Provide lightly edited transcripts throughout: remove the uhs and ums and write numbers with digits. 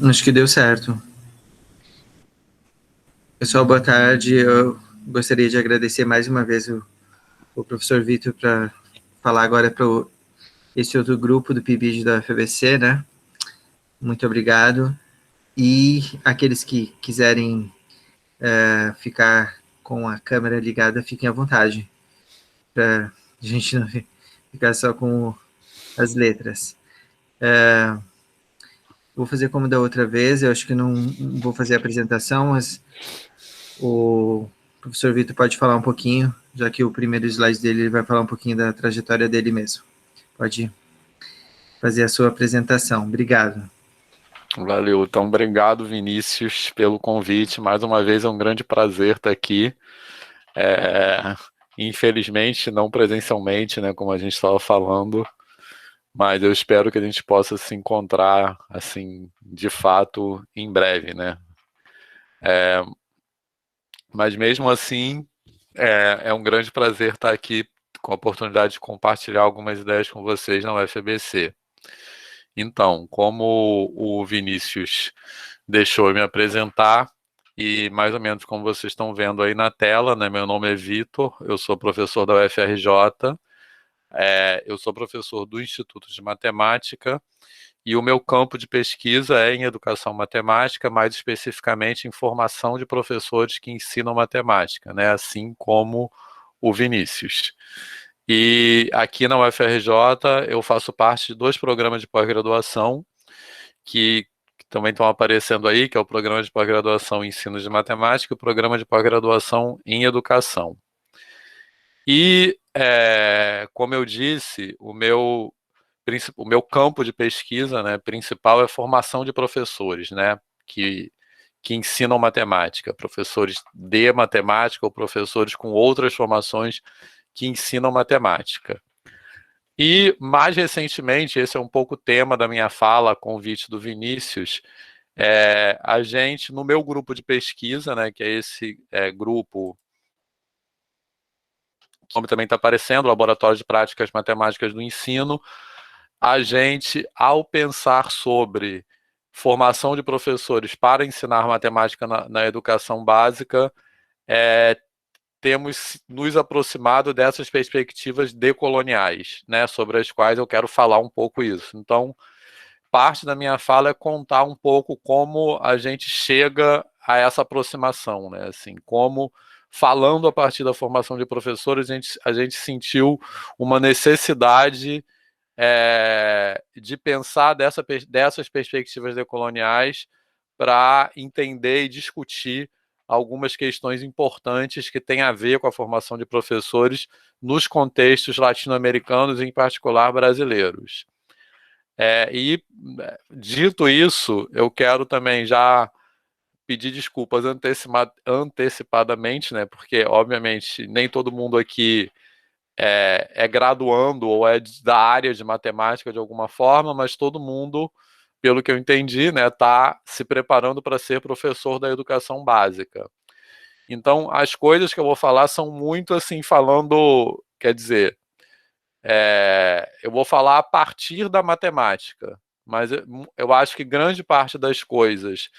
Acho que deu certo. Pessoal, boa tarde. Eu gostaria de agradecer mais uma vez o professor Vitor para falar agora para esse outro grupo do PIBID da FBC, né? Muito obrigado. E aqueles que quiserem ficar com a câmera ligada, fiquem à vontade, para a gente não ficar só com as letras. Vou fazer como da outra vez, eu acho que não vou fazer a apresentação, mas o professor Vitor pode falar um pouquinho, já que o primeiro slide dele ele vai falar um pouquinho da trajetória dele mesmo. Pode fazer a sua apresentação. Obrigado. Valeu. Então, obrigado, Vinícius, pelo convite. Mais uma vez, é um grande prazer estar aqui. Infelizmente, não presencialmente, né, como a gente estava falando, mas eu espero que a gente possa se encontrar, assim, de fato, em breve, né? Mas mesmo assim, é um grande prazer estar aqui com a oportunidade de compartilhar algumas ideias com vocês na UFABC. Então, como o Vinícius deixou eu me apresentar, e mais ou menos como vocês estão vendo aí na tela, né? Meu nome é Vitor, eu sou professor da UFRJ, eu sou professor do Instituto de Matemática, e o meu campo de pesquisa é em educação matemática, mais especificamente em formação de professores que ensinam matemática, né? Assim como o Vinícius. E aqui na UFRJ eu faço parte de dois programas de pós-graduação que também estão aparecendo aí, que é o programa de pós-graduação em ensino de matemática e o programa de pós-graduação em educação. E, como eu disse, o meu campo de pesquisa, né, principal é formação de professores, né, que ensinam matemática, professores de matemática ou professores com outras formações que ensinam matemática. E, mais recentemente, esse é um pouco o tema da minha fala, a convite do Vinícius, a gente, no meu grupo de pesquisa, né, que é esse grupo, que também está aparecendo, o Laboratório de Práticas Matemáticas do Ensino, a gente, ao pensar sobre formação de professores para ensinar matemática na educação básica, temos nos aproximado dessas perspectivas decoloniais, né, sobre as quais eu quero falar um pouco isso. Então, parte da minha fala é contar um pouco como a gente chega a essa aproximação, né? Assim, como falando a partir da formação de professores, a gente sentiu uma necessidade de pensar dessas perspectivas decoloniais para entender e discutir algumas questões importantes que têm a ver com a formação de professores nos contextos latino-americanos, em particular brasileiros. Dito isso, eu quero também já pedir desculpas antecipadamente, né? Porque, obviamente, nem todo mundo aqui é graduando ou é da área de matemática de alguma forma, mas todo mundo, pelo que eu entendi, né, está se preparando para ser professor da educação básica. Então, as coisas que eu vou falar são muito assim, falando, quer dizer, eu vou falar a partir da matemática, mas eu acho que grande parte das coisas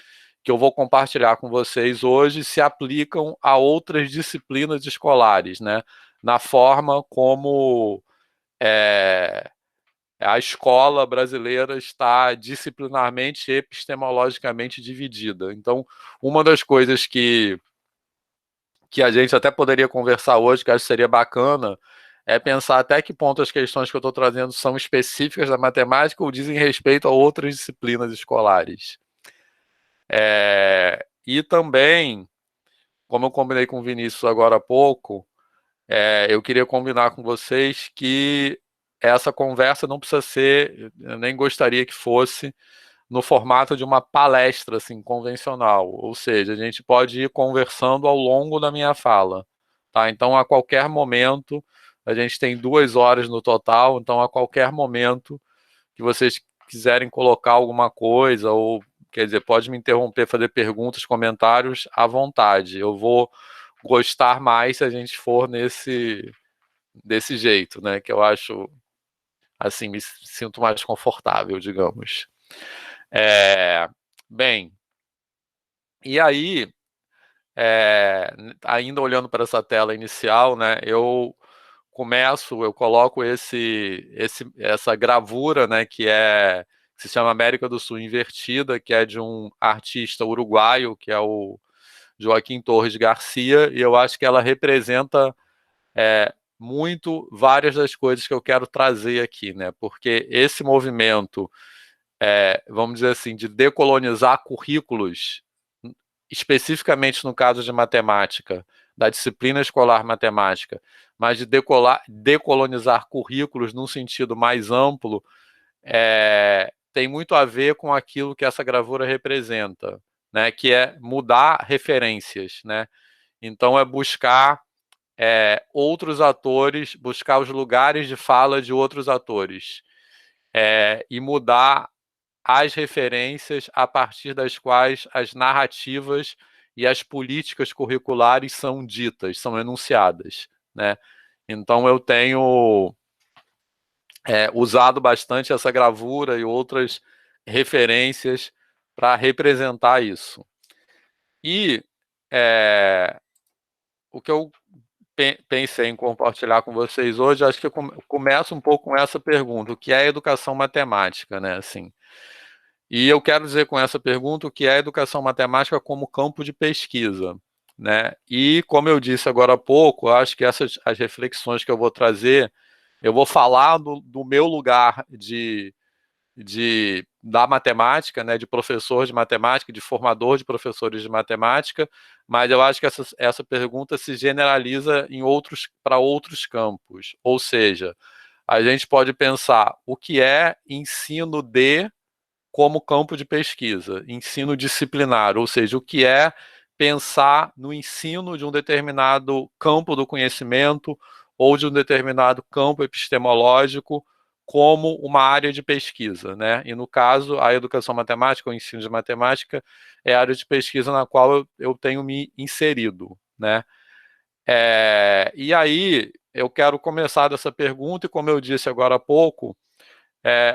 que eu vou compartilhar com vocês hoje se aplicam a outras disciplinas escolares, né? Na forma como a escola brasileira está disciplinarmente e epistemologicamente dividida. Então, uma das coisas que a gente até poderia conversar hoje, que acho que seria bacana, é pensar até que ponto as questões que eu estou trazendo são específicas da matemática ou dizem respeito a outras disciplinas escolares. E também, como eu combinei com o Vinícius agora há pouco, eu queria combinar com vocês que essa conversa não precisa ser, eu nem gostaria que fosse, no formato de uma palestra assim, convencional. Ou seja, a gente pode ir conversando ao longo da minha fala. Tá? Então, a qualquer momento, a gente tem 2 horas no total, então a qualquer momento que vocês quiserem colocar alguma coisa, ou quer dizer, pode me interromper, fazer perguntas, comentários à vontade. Eu vou gostar mais se a gente for desse jeito, né? Que eu acho, assim, me sinto mais confortável, digamos. Bem, e aí, ainda olhando para essa tela inicial, né, eu coloco essa gravura, né, que se chama América do Sul Invertida, que é de um artista uruguaio, que é o Joaquim Torres Garcia, e eu acho que ela representa muito várias das coisas que eu quero trazer aqui, né, porque esse movimento, vamos dizer assim, de decolonizar currículos, especificamente no caso de matemática, da disciplina escolar matemática, mas de decolonizar currículos num sentido mais amplo, tem muito a ver com aquilo que essa gravura representa, né, que é mudar referências, né? Então é buscar outros atores, buscar os lugares de fala de outros atores, e mudar as referências a partir das quais as narrativas e as políticas curriculares são ditas, são enunciadas, né? Então eu tenho usado bastante essa gravura e outras referências para representar isso. E o que eu pensei em compartilhar com vocês hoje, acho que eu começo um pouco com essa pergunta: o que é educação matemática, né? Assim, e eu quero dizer com essa pergunta o que é a educação matemática como campo de pesquisa, né? E como eu disse agora há pouco, eu acho que as reflexões que eu vou trazer, eu vou falar do meu lugar da matemática, né, de professor de matemática, de formador de professores de matemática, mas eu acho que essa pergunta se generaliza para outros campos. Ou seja, a gente pode pensar o que é ensino como campo de pesquisa, ensino disciplinar, ou seja, o que é pensar no ensino de um determinado campo do conhecimento ou de um determinado campo epistemológico como uma área de pesquisa, né? E no caso, a educação matemática, o ensino de matemática, é a área de pesquisa na qual eu tenho me inserido, né? E aí, eu quero começar dessa pergunta, e como eu disse agora há pouco,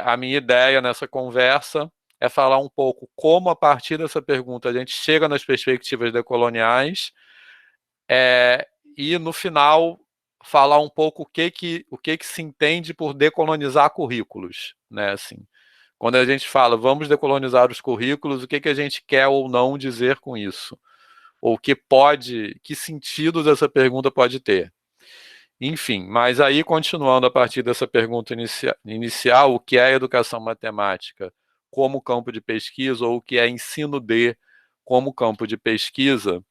a minha ideia nessa conversa é falar um pouco como, a partir dessa pergunta, a gente chega nas perspectivas decoloniais, e, no final, falar um pouco o que se entende por decolonizar currículos, né? Assim, quando a gente fala vamos decolonizar os currículos, o que a gente quer ou não dizer com isso? Ou que sentidos essa pergunta pode ter? Enfim, mas aí, continuando a partir dessa pergunta inicial, o que é educação matemática como campo de pesquisa, ou o que é ensino como campo de pesquisa,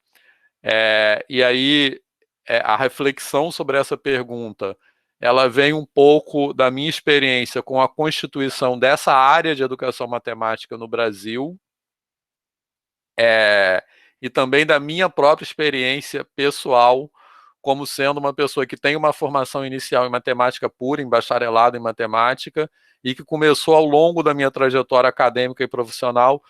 e aí a reflexão sobre essa pergunta, ela vem um pouco da minha experiência com a constituição dessa área de educação matemática no Brasil, e também da minha própria experiência pessoal, como sendo uma pessoa que tem uma formação inicial em matemática pura, em bacharelado em matemática, e que começou ao longo da minha trajetória acadêmica e profissional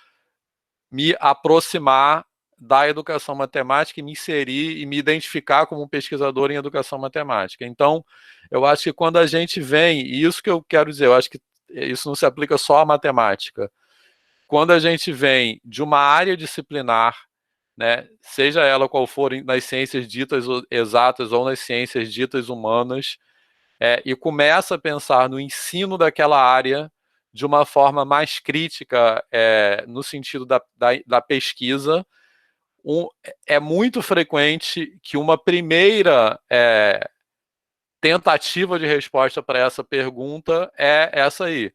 me aproximar da educação matemática e me inserir e me identificar como um pesquisador em educação matemática. Então, eu acho que quando a gente vem, e isso que eu quero dizer, eu acho que isso não se aplica só à matemática, quando a gente vem de uma área disciplinar, né, seja ela qual for, nas ciências ditas exatas ou nas ciências ditas humanas, e começa a pensar no ensino daquela área de uma forma mais crítica, no sentido da pesquisa, é muito frequente que uma primeira tentativa de resposta para essa pergunta é essa aí: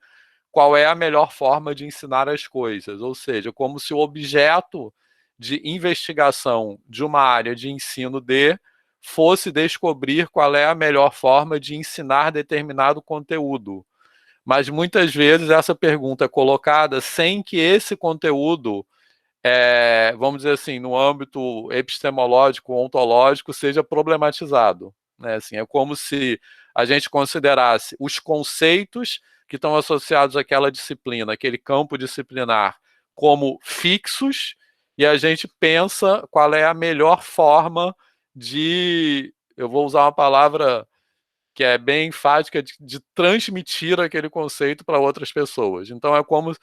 qual é a melhor forma de ensinar as coisas? Ou seja, como se o objeto de investigação de uma área de ensino fosse descobrir qual é a melhor forma de ensinar determinado conteúdo. Mas muitas vezes essa pergunta é colocada sem que esse conteúdo, vamos dizer assim, no âmbito epistemológico, ontológico, seja problematizado, né? Assim, é como se a gente considerasse os conceitos que estão associados àquela disciplina, aquele campo disciplinar, como fixos, e a gente pensa qual é a melhor forma eu vou usar uma palavra que é bem enfática, de transmitir aquele conceito para outras pessoas. Então é como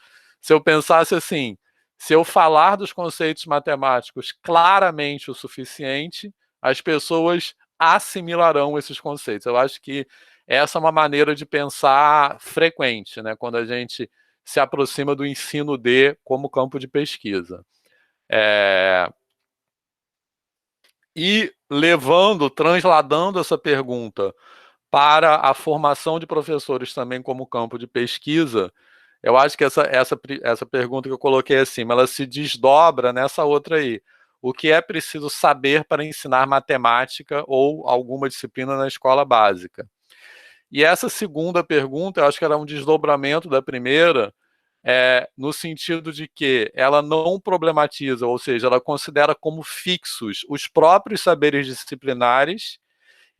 se eu pensasse assim: se eu falar dos conceitos matemáticos claramente o suficiente, as pessoas assimilarão esses conceitos. Eu acho que essa é uma maneira de pensar frequente, né, quando a gente se aproxima do ensino D como campo de pesquisa. E transladando essa pergunta para a formação de professores também como campo de pesquisa, eu acho que essa pergunta que eu coloquei acima, ela se desdobra nessa outra aí. O que é preciso saber para ensinar matemática ou alguma disciplina na escola básica? E essa segunda pergunta, eu acho que ela é um desdobramento da primeira, no sentido de que ela não problematiza, ou seja, ela considera como fixos os próprios saberes disciplinares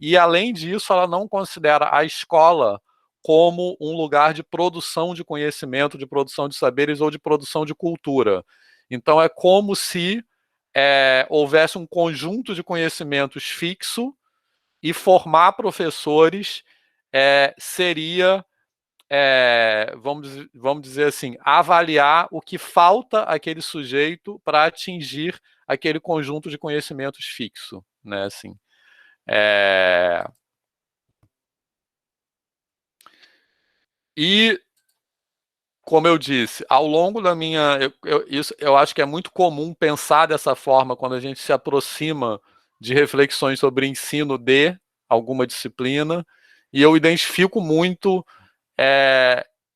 e, além disso, ela não considera a escola como um lugar de produção de conhecimento, de produção de saberes ou de produção de cultura. Então, é como se houvesse um conjunto de conhecimentos fixo e formar professores seria, vamos dizer assim, avaliar o que falta àquele sujeito para atingir aquele conjunto de conhecimentos fixo, né, assim. E, como eu disse, ao longo da minha... eu acho que é muito comum pensar dessa forma quando a gente se aproxima de reflexões sobre ensino de alguma disciplina, e eu identifico muito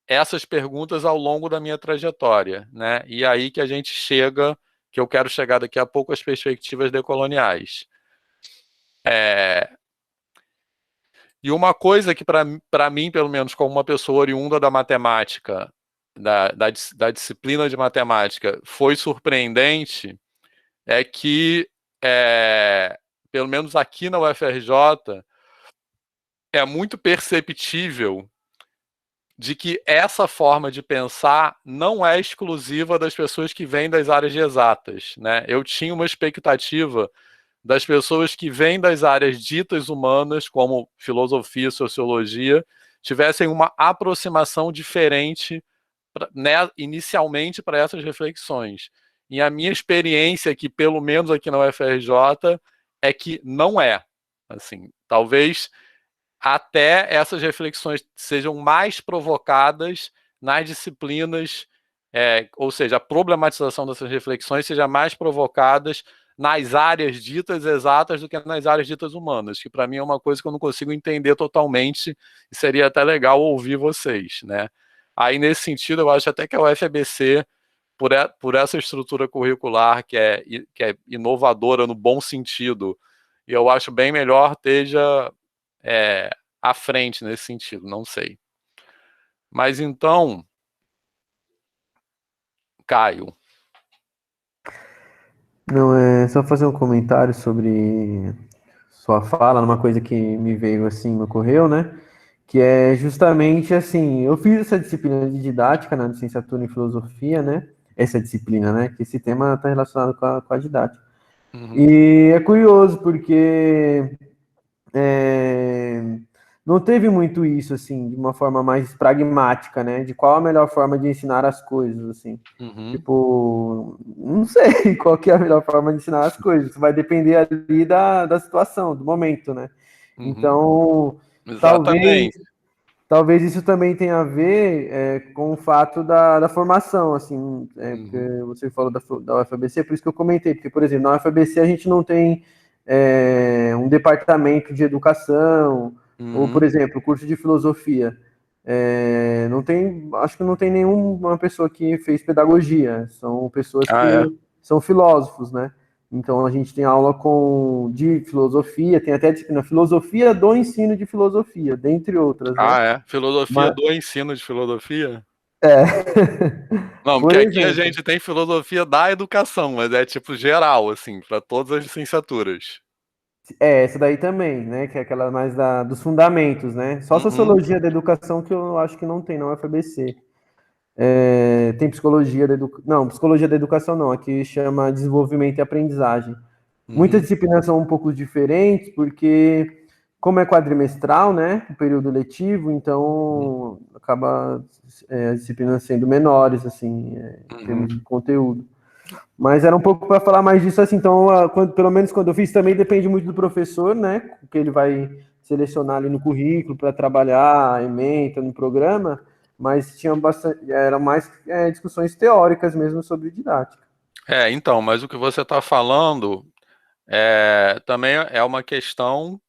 essas perguntas ao longo da minha trajetória, né? E aí que a gente chega, que eu quero chegar daqui a pouco, às perspectivas decoloniais. E uma coisa que, para mim, pelo menos, como uma pessoa oriunda da matemática, da disciplina de matemática, foi surpreendente, é que, pelo menos aqui na UFRJ, é muito perceptível de que essa forma de pensar não é exclusiva das pessoas que vêm das áreas de exatas, né? Eu tinha uma expectativa das pessoas que vêm das áreas ditas humanas, como filosofia, sociologia, tivessem uma aproximação diferente, né, inicialmente, para essas reflexões. E a minha experiência aqui, pelo menos aqui na UFRJ, é que não é. Assim, talvez até essas reflexões sejam mais provocadas nas disciplinas, ou seja, a problematização dessas reflexões seja mais provocadas nas áreas ditas exatas do que nas áreas ditas humanas, que para mim é uma coisa que eu não consigo entender totalmente, e seria até legal ouvir vocês, né? Aí, nesse sentido, eu acho até que a UFABC, por essa estrutura curricular que é inovadora no bom sentido, e eu acho bem melhor esteja à frente nesse sentido, não sei. Mas então, Caio. Não, é só fazer um comentário sobre sua fala, numa coisa que me veio assim, me ocorreu, né? Que é justamente assim, eu fiz essa disciplina de didática na licenciatura em filosofia, né? Essa disciplina, né? Que esse tema está relacionado com a didática. Uhum. E é curioso porque não teve muito isso, assim, de uma forma mais pragmática, né? De qual a melhor forma de ensinar as coisas, assim. Uhum. Tipo, não sei qual que é a melhor forma de ensinar as coisas. Vai depender ali da situação, do momento, né? Uhum. Então, Exatamente. talvez isso também tenha a ver com o fato da formação, assim, porque você falou da UFABC, por isso que eu comentei, porque, por exemplo, na UFABC a gente não tem um departamento de educação, ou, por exemplo, curso de filosofia. Não tem, acho que não tem nenhuma pessoa que fez pedagogia, são pessoas que são filósofos, né? Então a gente tem aula de filosofia, tem até a disciplina filosofia do ensino de filosofia, dentre outras, né? Filosofia do ensino de filosofia? Não, Por porque aqui a exemplo, gente tem filosofia da educação, mas é tipo geral, assim, para todas as licenciaturas. essa daí também, né? Que é aquela mais dos fundamentos, né? Só sociologia da educação que eu acho que não tem na UFABC. Tem psicologia da educação. Não, psicologia da educação não, aqui chama desenvolvimento e aprendizagem. Muitas disciplinas são um pouco diferentes, porque como é quadrimestral, né, o período letivo, então acaba as disciplinas sendo menores, assim, em termos de conteúdo. Mas era um pouco para falar mais disso, assim, então, pelo menos quando eu fiz, também depende muito do professor, né, que ele vai selecionar ali no currículo para trabalhar, ementa no programa, mas tinha bastante, eram mais discussões teóricas mesmo sobre didática. Então, mas o que você está falando também é uma questão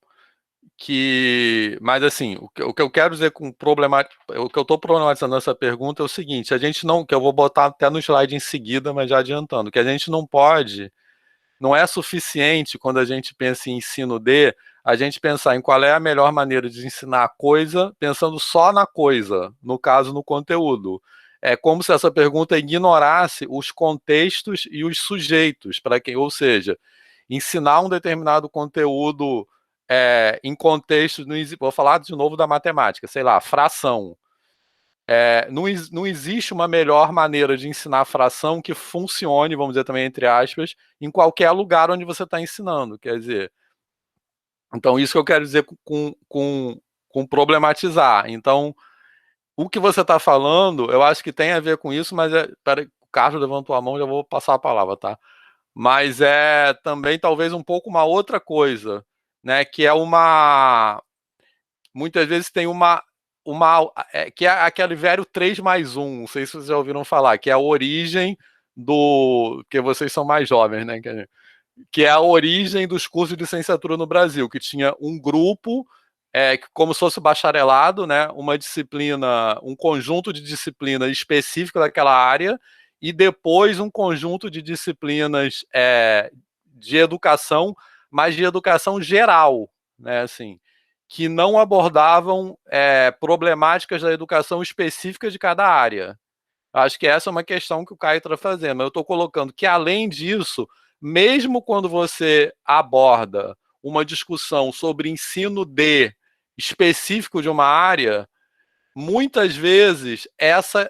mas assim, o que eu quero dizer com o que eu estou problematizando nessa pergunta é o seguinte, a gente não, que eu vou botar até no slide em seguida, mas já adiantando, que a gente não é suficiente quando a gente pensa em ensino a gente pensar em qual é a melhor maneira de ensinar a coisa, pensando só na coisa, no caso, no conteúdo. É como se essa pergunta ignorasse os contextos e os sujeitos, ou seja, ensinar um determinado conteúdo em contextos, vou falar de novo da matemática, sei lá, fração. Não existe uma melhor maneira de ensinar fração que funcione, vamos dizer também entre aspas, em qualquer lugar onde você está ensinando. Quer dizer, então isso que eu quero dizer com problematizar. Então, o que você está falando, eu acho que tem a ver com isso, mas peraí, o Carlos levantou a mão, já vou passar a palavra, tá? Mas é também talvez um pouco uma outra coisa, né? Que é muitas vezes tem que é aquele velho 3+1, não sei se vocês já ouviram falar, que é a origem que vocês são mais jovens, né? Que é a origem dos cursos de licenciatura no Brasil, que tinha um grupo, como se fosse bacharelado, né? Uma disciplina, um conjunto de disciplinas específico daquela área, e depois um conjunto de disciplinas de educação, mas de educação geral, né? Assim, que não abordavam problemáticas da educação específica de cada área. Acho que essa é uma questão que o Caio está fazendo, mas eu estou colocando que, além disso, mesmo quando você aborda uma discussão sobre ensino específico de uma área, muitas vezes essa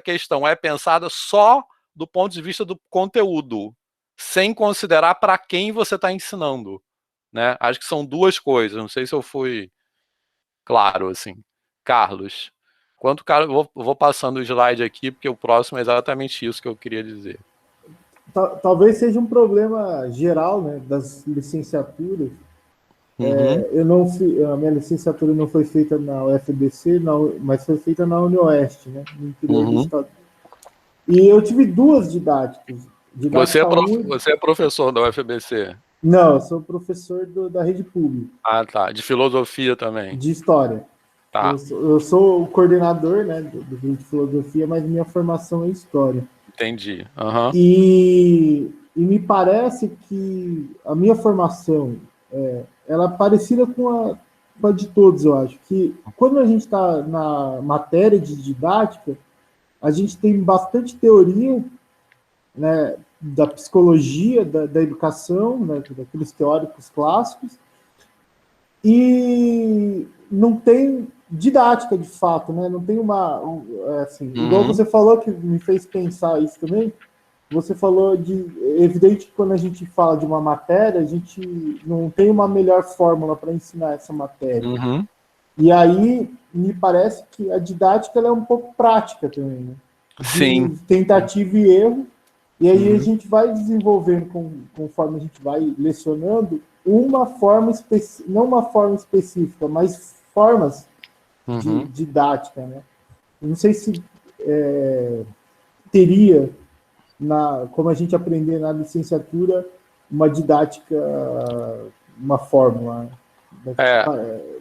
questão é pensada só do ponto de vista do conteúdo, sem considerar para quem você está ensinando. Né? Acho que são duas coisas, não sei se eu fui claro, assim. Carlos, vou passando o slide aqui, porque o próximo é exatamente isso que eu queria dizer. Talvez seja um problema geral, né, das licenciaturas. A minha licenciatura não foi feita na UFBC, mas foi feita na UniOeste, né, no interior do estado. E eu tive duas didáticas. Você é professor da UFBC? Não, eu sou professor da rede pública. Ah, tá. De filosofia também? De história. Tá. Eu sou o coordenador, né, do grupo de filosofia, mas minha formação é história. Entendi. E me parece que a minha formação ela é parecida com a de todos, eu acho. Que quando a gente está na matéria de didática, a gente tem bastante teoria, né, da psicologia, da educação, né, daqueles teóricos clássicos, e não tem didática de fato, né? Não tem igual você falou, que me fez pensar isso também. Você falou evidente que quando a gente fala de uma matéria, a gente não tem uma melhor fórmula para ensinar essa matéria. E aí me parece que a didática ela é um pouco prática também, né? Sim. Tentativa e erro. E aí a gente vai desenvolvendo, conforme a gente vai lecionando, uma forma não uma forma específica, mas formas de didática, né? Eu não sei se teria, como a gente aprender na licenciatura, uma didática, uma fórmula. Então...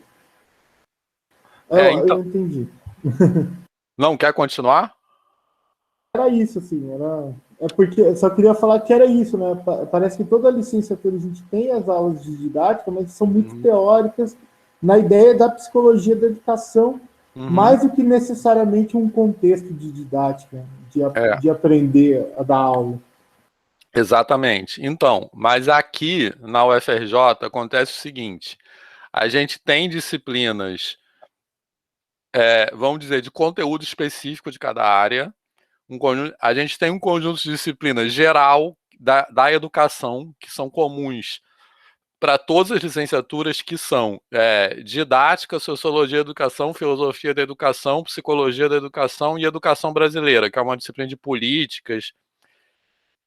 Eu entendi. Não, quer continuar? Era isso, assim, porque eu só queria falar que era isso, né? Parece que toda a licenciatura a gente tem as aulas de didática, mas são muito teóricas na ideia da psicologia da educação, mais do que necessariamente um contexto de didática, de aprender a dar aula. Exatamente. Então, mas aqui na UFRJ acontece o seguinte: a gente tem disciplinas, vamos dizer, de conteúdo específico de cada área. A gente tem um conjunto de disciplinas geral da educação, que são comuns para todas as licenciaturas que são didática, sociologia da educação, filosofia da educação, psicologia da educação e educação brasileira, que é uma disciplina de políticas.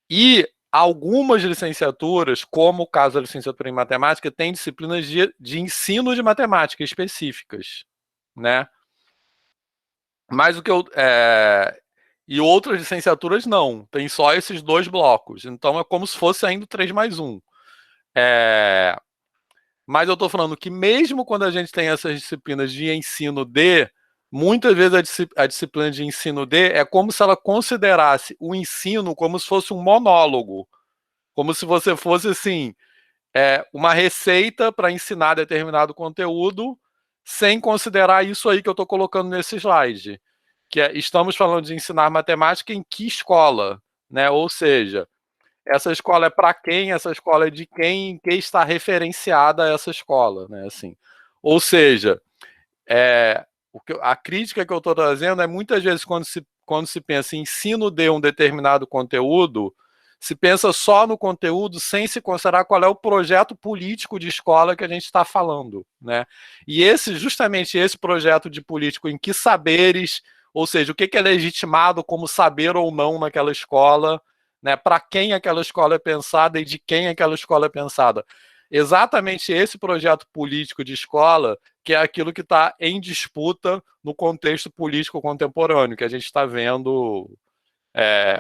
E algumas licenciaturas, como o caso da licenciatura em matemática, tem disciplinas de ensino de matemática específicas, né? Mas e outras licenciaturas não, tem só esses 2 blocos. Então é como se fosse ainda 3+1. Mas eu estou falando que mesmo quando a gente tem essas disciplinas de ensino D, muitas vezes a disciplina de ensino D é como se ela considerasse o ensino como se fosse um monólogo. Como se você fosse, assim, uma receita para ensinar determinado conteúdo, sem considerar isso aí que eu estou colocando nesse slide. Que estamos falando de ensinar matemática em que escola, né? Ou seja, essa escola é para quem, essa escola é de quem, em que está referenciada essa escola, né? Assim, ou seja, a crítica que eu estou trazendo é muitas vezes quando se pensa em ensino de um determinado conteúdo, se pensa só no conteúdo sem se considerar qual é o projeto político de escola que a gente está falando, né? E justamente esse projeto de político, em que saberes, ou seja, o que é legitimado como saber ou não naquela escola, né? Para quem aquela escola é pensada e de quem aquela escola é pensada. Exatamente esse projeto político de escola que é aquilo que está em disputa no contexto político contemporâneo, que a gente está vendo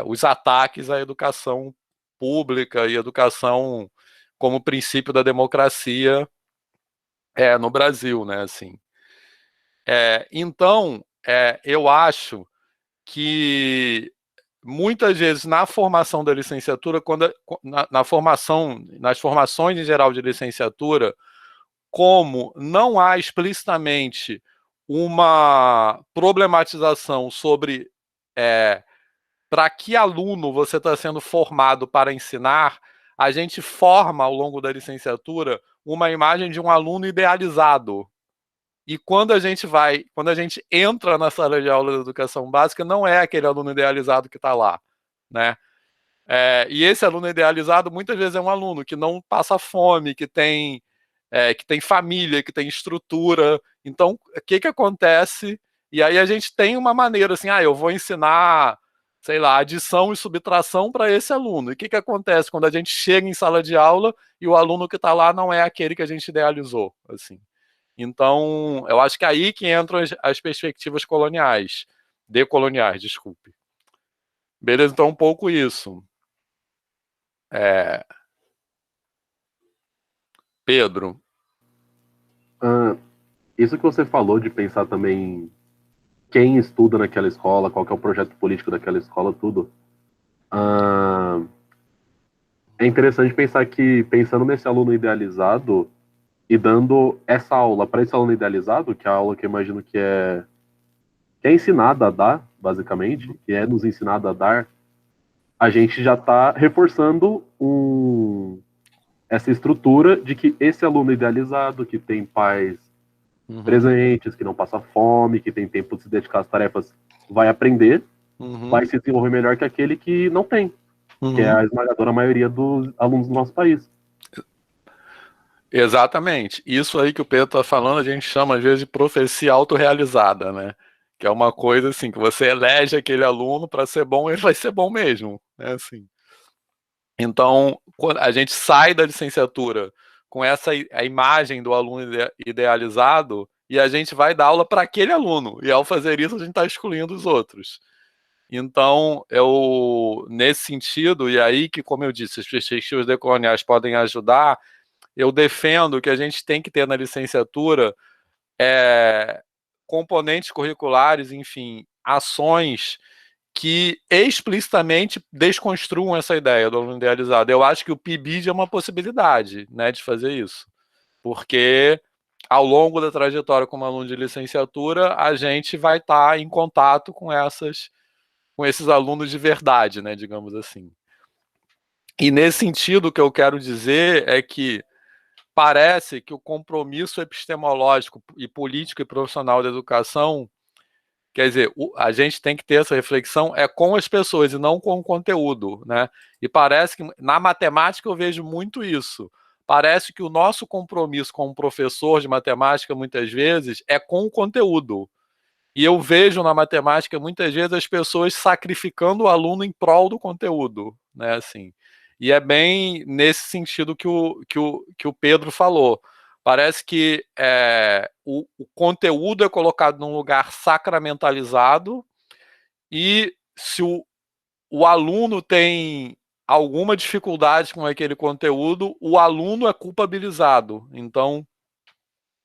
os ataques à educação pública e educação como princípio da democracia no Brasil, né? Assim. Então, eu acho que muitas vezes na formação da licenciatura, nas formações em geral de licenciatura, como não há explicitamente uma problematização sobre para que aluno você está sendo formado para ensinar, a gente forma ao longo da licenciatura uma imagem de um aluno idealizado. E quando a gente entra na sala de aula da educação básica, não é aquele aluno idealizado que está lá, né? E esse aluno idealizado muitas vezes é um aluno que não passa fome, que tem família, que tem estrutura. Então, o que acontece? E aí a gente tem uma maneira assim, eu vou ensinar, sei lá, adição e subtração para esse aluno. E o que acontece quando a gente chega em sala de aula e o aluno que está lá não é aquele que a gente idealizou, assim. Então, eu acho que é aí que entram as perspectivas coloniais, decoloniais, desculpe. Beleza, então um pouco isso. Pedro. Isso que você falou de pensar também quem estuda naquela escola, qual que é o projeto político daquela escola, tudo. É interessante pensar que, pensando nesse aluno idealizado e dando essa aula para esse aluno idealizado, que é a aula que eu imagino que é ensinada a dar, basicamente, que é nos ensinado a dar, a gente já está reforçando essa estrutura de que esse aluno idealizado, que tem pais presentes, que não passa fome, que tem tempo de se dedicar às tarefas, vai aprender, vai se desenvolver melhor que aquele que não tem, que é a esmagadora maioria dos alunos do nosso país. Exatamente. Isso aí que o Pedro está falando, a gente chama às vezes de profecia autorrealizada, né? Que é uma coisa assim, que você elege aquele aluno para ser bom, ele vai ser bom mesmo, né? Assim. Então, quando a gente sai da licenciatura com a imagem do aluno idealizado e a gente vai dar aula para aquele aluno. E ao fazer isso, a gente está excluindo os outros. Então, nesse sentido, e aí que, como eu disse, as perspectivas decoloniais podem ajudar, eu defendo que a gente tem que ter na licenciatura componentes curriculares, enfim, ações que explicitamente desconstruam essa ideia do aluno idealizado. Eu acho que o PIBID é uma possibilidade, né, de fazer isso, porque ao longo da trajetória como aluno de licenciatura, a gente vai estar em contato com esses alunos de verdade, né, digamos assim. E nesse sentido, o que eu quero dizer é que parece que o compromisso epistemológico e político e profissional da educação, quer dizer, a gente tem que ter essa reflexão com as pessoas e não com o conteúdo, né? E parece que na matemática eu vejo muito isso. parece que o nosso compromisso como professor de matemática, muitas vezes, é com o conteúdo. E eu vejo na matemática, muitas vezes, as pessoas sacrificando o aluno em prol do conteúdo, né, assim. E é bem nesse sentido que o Pedro falou. Parece que o conteúdo é colocado num lugar sacramentalizado, e se o aluno tem alguma dificuldade com aquele conteúdo, o aluno é culpabilizado. Então,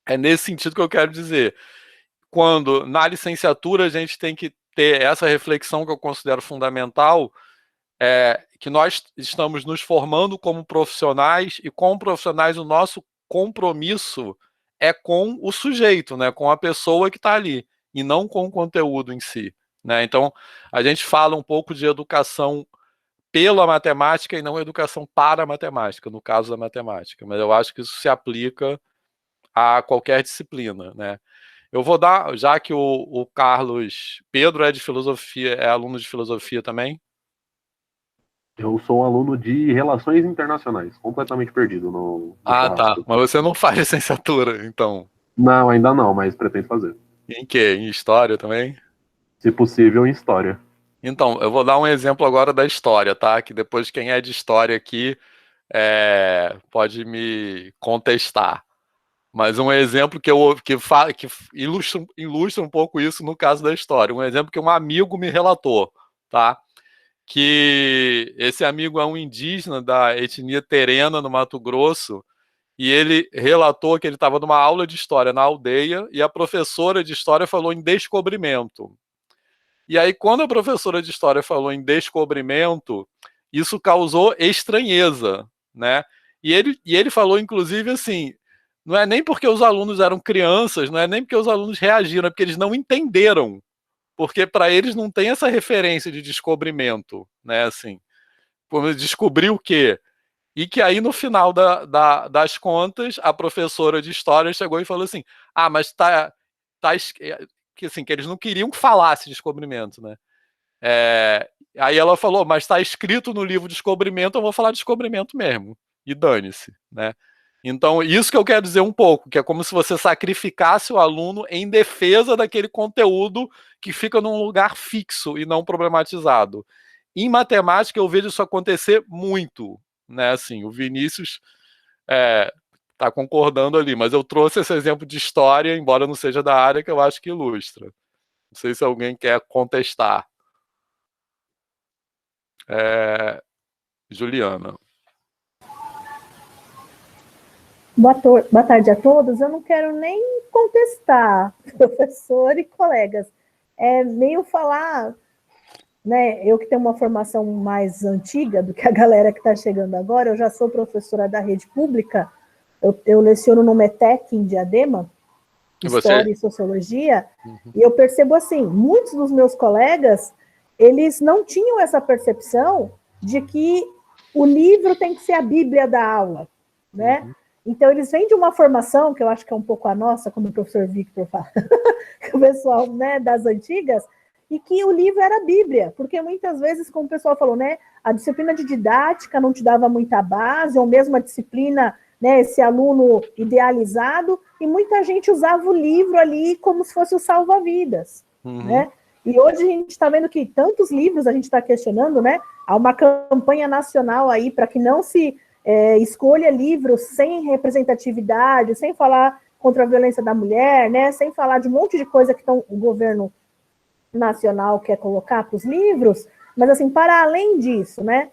é nesse sentido que eu quero dizer. Quando na licenciatura a gente tem que ter essa reflexão que eu considero fundamental, que nós estamos nos formando como profissionais, e como profissionais o nosso compromisso é com o sujeito, né, com a pessoa que está ali, e não com o conteúdo em si, né? Então, a gente fala um pouco de educação pela matemática e não educação para a matemática, no caso da matemática, mas eu acho que isso se aplica a qualquer disciplina, né? Eu vou dar, já que o Carlos Pedro é de filosofia, é aluno de filosofia também. Eu sou um aluno de Relações Internacionais, completamente perdido no Ah, tá. churrasco. Mas você não faz licenciatura, então. Não, ainda não, mas pretendo fazer. Em quê? Em história também? Se possível, em História. Então, eu vou dar um exemplo agora da história, tá? Que depois quem é de história aqui pode me contestar. Mas um exemplo que ilustra um pouco isso no caso da história. Um exemplo que um amigo me relatou, tá? Que esse amigo é um indígena da etnia terena no Mato Grosso, e ele relatou que ele estava numa aula de história na aldeia, e a professora de história falou em descobrimento. E aí, quando a professora de história falou em descobrimento, isso causou estranheza, né? E ele falou, inclusive, assim, não é nem porque os alunos eram crianças, não é nem porque os alunos reagiram, é porque eles não entenderam. Porque para eles não tem essa referência de descobrimento, né? Assim, descobrir o quê? E que aí, no final das contas, a professora de história chegou e falou assim: ah, mas que assim, que eles não queriam que falasse descobrimento, né? Aí ela falou, mas está escrito no livro Descobrimento, eu vou falar descobrimento mesmo. E dane-se, né? Então, isso que eu quero dizer um pouco, que é como se você sacrificasse o aluno em defesa daquele conteúdo que fica num lugar fixo e não problematizado. Em matemática, eu vejo isso acontecer muito, né? Assim, o Vinícius está concordando ali, mas eu trouxe esse exemplo de história, embora não seja da área, que eu acho que ilustra. Não sei se alguém quer contestar. Juliana. Boa tarde a todos. Eu não quero nem contestar, professor e colegas. É meio falar, né? Eu que tenho uma formação mais antiga do que a galera que está chegando agora, eu já sou professora da rede pública, eu leciono no METEC em Diadema, História e Sociologia, e eu percebo assim, muitos dos meus colegas, eles não tinham essa percepção de que o livro tem que ser a Bíblia da aula, né? Então, eles vêm de uma formação, que eu acho que é um pouco a nossa, como o professor Victor fala, o pessoal, né, das antigas, e que o livro era a Bíblia, porque muitas vezes, como o pessoal falou, né, a disciplina de didática não te dava muita base, ou mesmo a disciplina, né, esse aluno idealizado, e muita gente usava o livro ali como se fosse o salva-vidas, né? E hoje a gente está vendo que tantos livros a gente está questionando, né? Há uma campanha nacional aí para que não se escolha livros sem representatividade, sem falar contra a violência da mulher, né? Sem falar de um monte de coisa que o governo nacional quer colocar para os livros, mas assim, para além disso, né?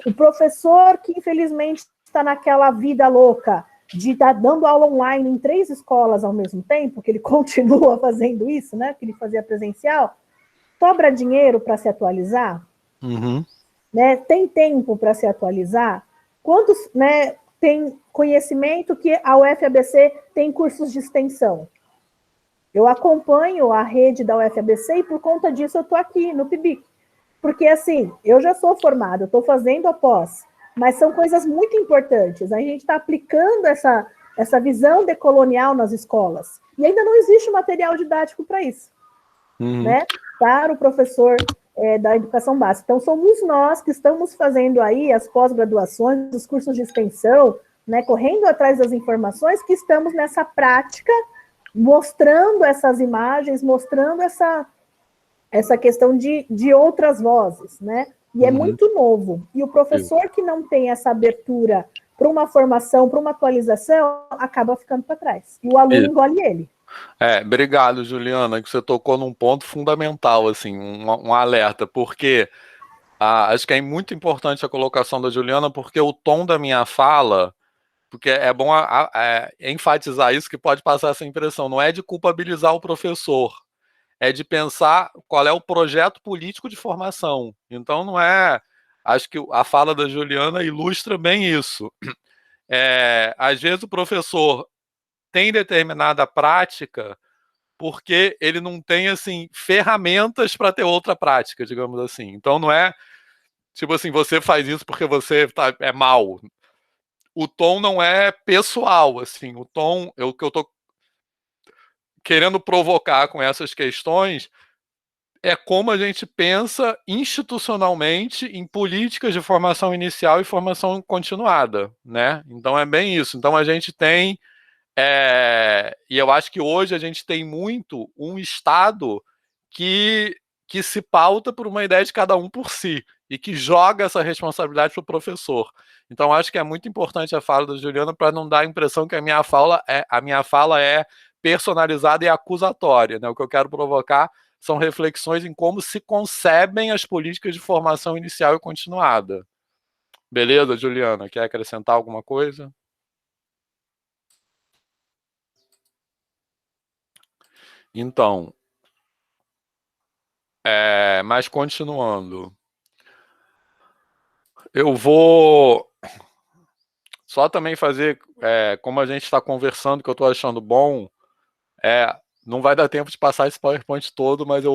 O professor que infelizmente está naquela vida louca de estar dando aula online em 3 escolas ao mesmo tempo, que ele continua fazendo isso, né? Que ele fazia presencial, sobra dinheiro para se atualizar? Né? Tem tempo para se atualizar? Quantos, né, tem conhecimento que a UFABC tem cursos de extensão? Eu acompanho a rede da UFABC e por conta disso eu estou aqui no PIBIC. Porque, assim, eu já sou formada, eu estou fazendo a pós, mas são coisas muito importantes. A gente está aplicando essa visão decolonial nas escolas. E ainda não existe material didático para isso, né? Para o professor da educação básica. Então, somos nós que estamos fazendo aí as pós-graduações, os cursos de extensão, né, correndo atrás das informações, que estamos nessa prática, mostrando essas imagens, mostrando essa questão de outras vozes, né? E é muito novo. E o professor que não tem essa abertura para uma formação, para uma atualização, acaba ficando para trás. E o aluno engole ele. Obrigado, Juliana, que você tocou num ponto fundamental, assim, um alerta, porque acho que é muito importante a colocação da Juliana, porque o tom da minha fala, porque é bom enfatizar isso, que pode passar essa impressão, não é de culpabilizar o professor, é de pensar qual é o projeto político de formação. Então não é... Acho que a fala da Juliana ilustra bem isso. Às vezes o professor tem determinada prática porque ele não tem, assim, ferramentas para ter outra prática, digamos assim. Então não é, tipo assim, você faz isso porque você é mal. O tom não é pessoal, assim. O tom, o que eu tô querendo provocar com essas questões é como a gente pensa institucionalmente em políticas de formação inicial e formação continuada, né? Então é bem isso. Então a gente tem, e eu acho que hoje a gente tem muito um Estado que se pauta por uma ideia de cada um por si e que joga essa responsabilidade para o professor. Então acho que é muito importante a fala da Juliana para não dar a impressão que a minha fala é personalizada e acusatória, né? O que eu quero provocar são reflexões em como se concebem as políticas de formação inicial e continuada. Beleza, Juliana? Quer acrescentar alguma coisa? Então, mas continuando, eu vou só também fazer, como a gente está conversando, que eu estou achando bom, não vai dar tempo de passar esse PowerPoint todo, mas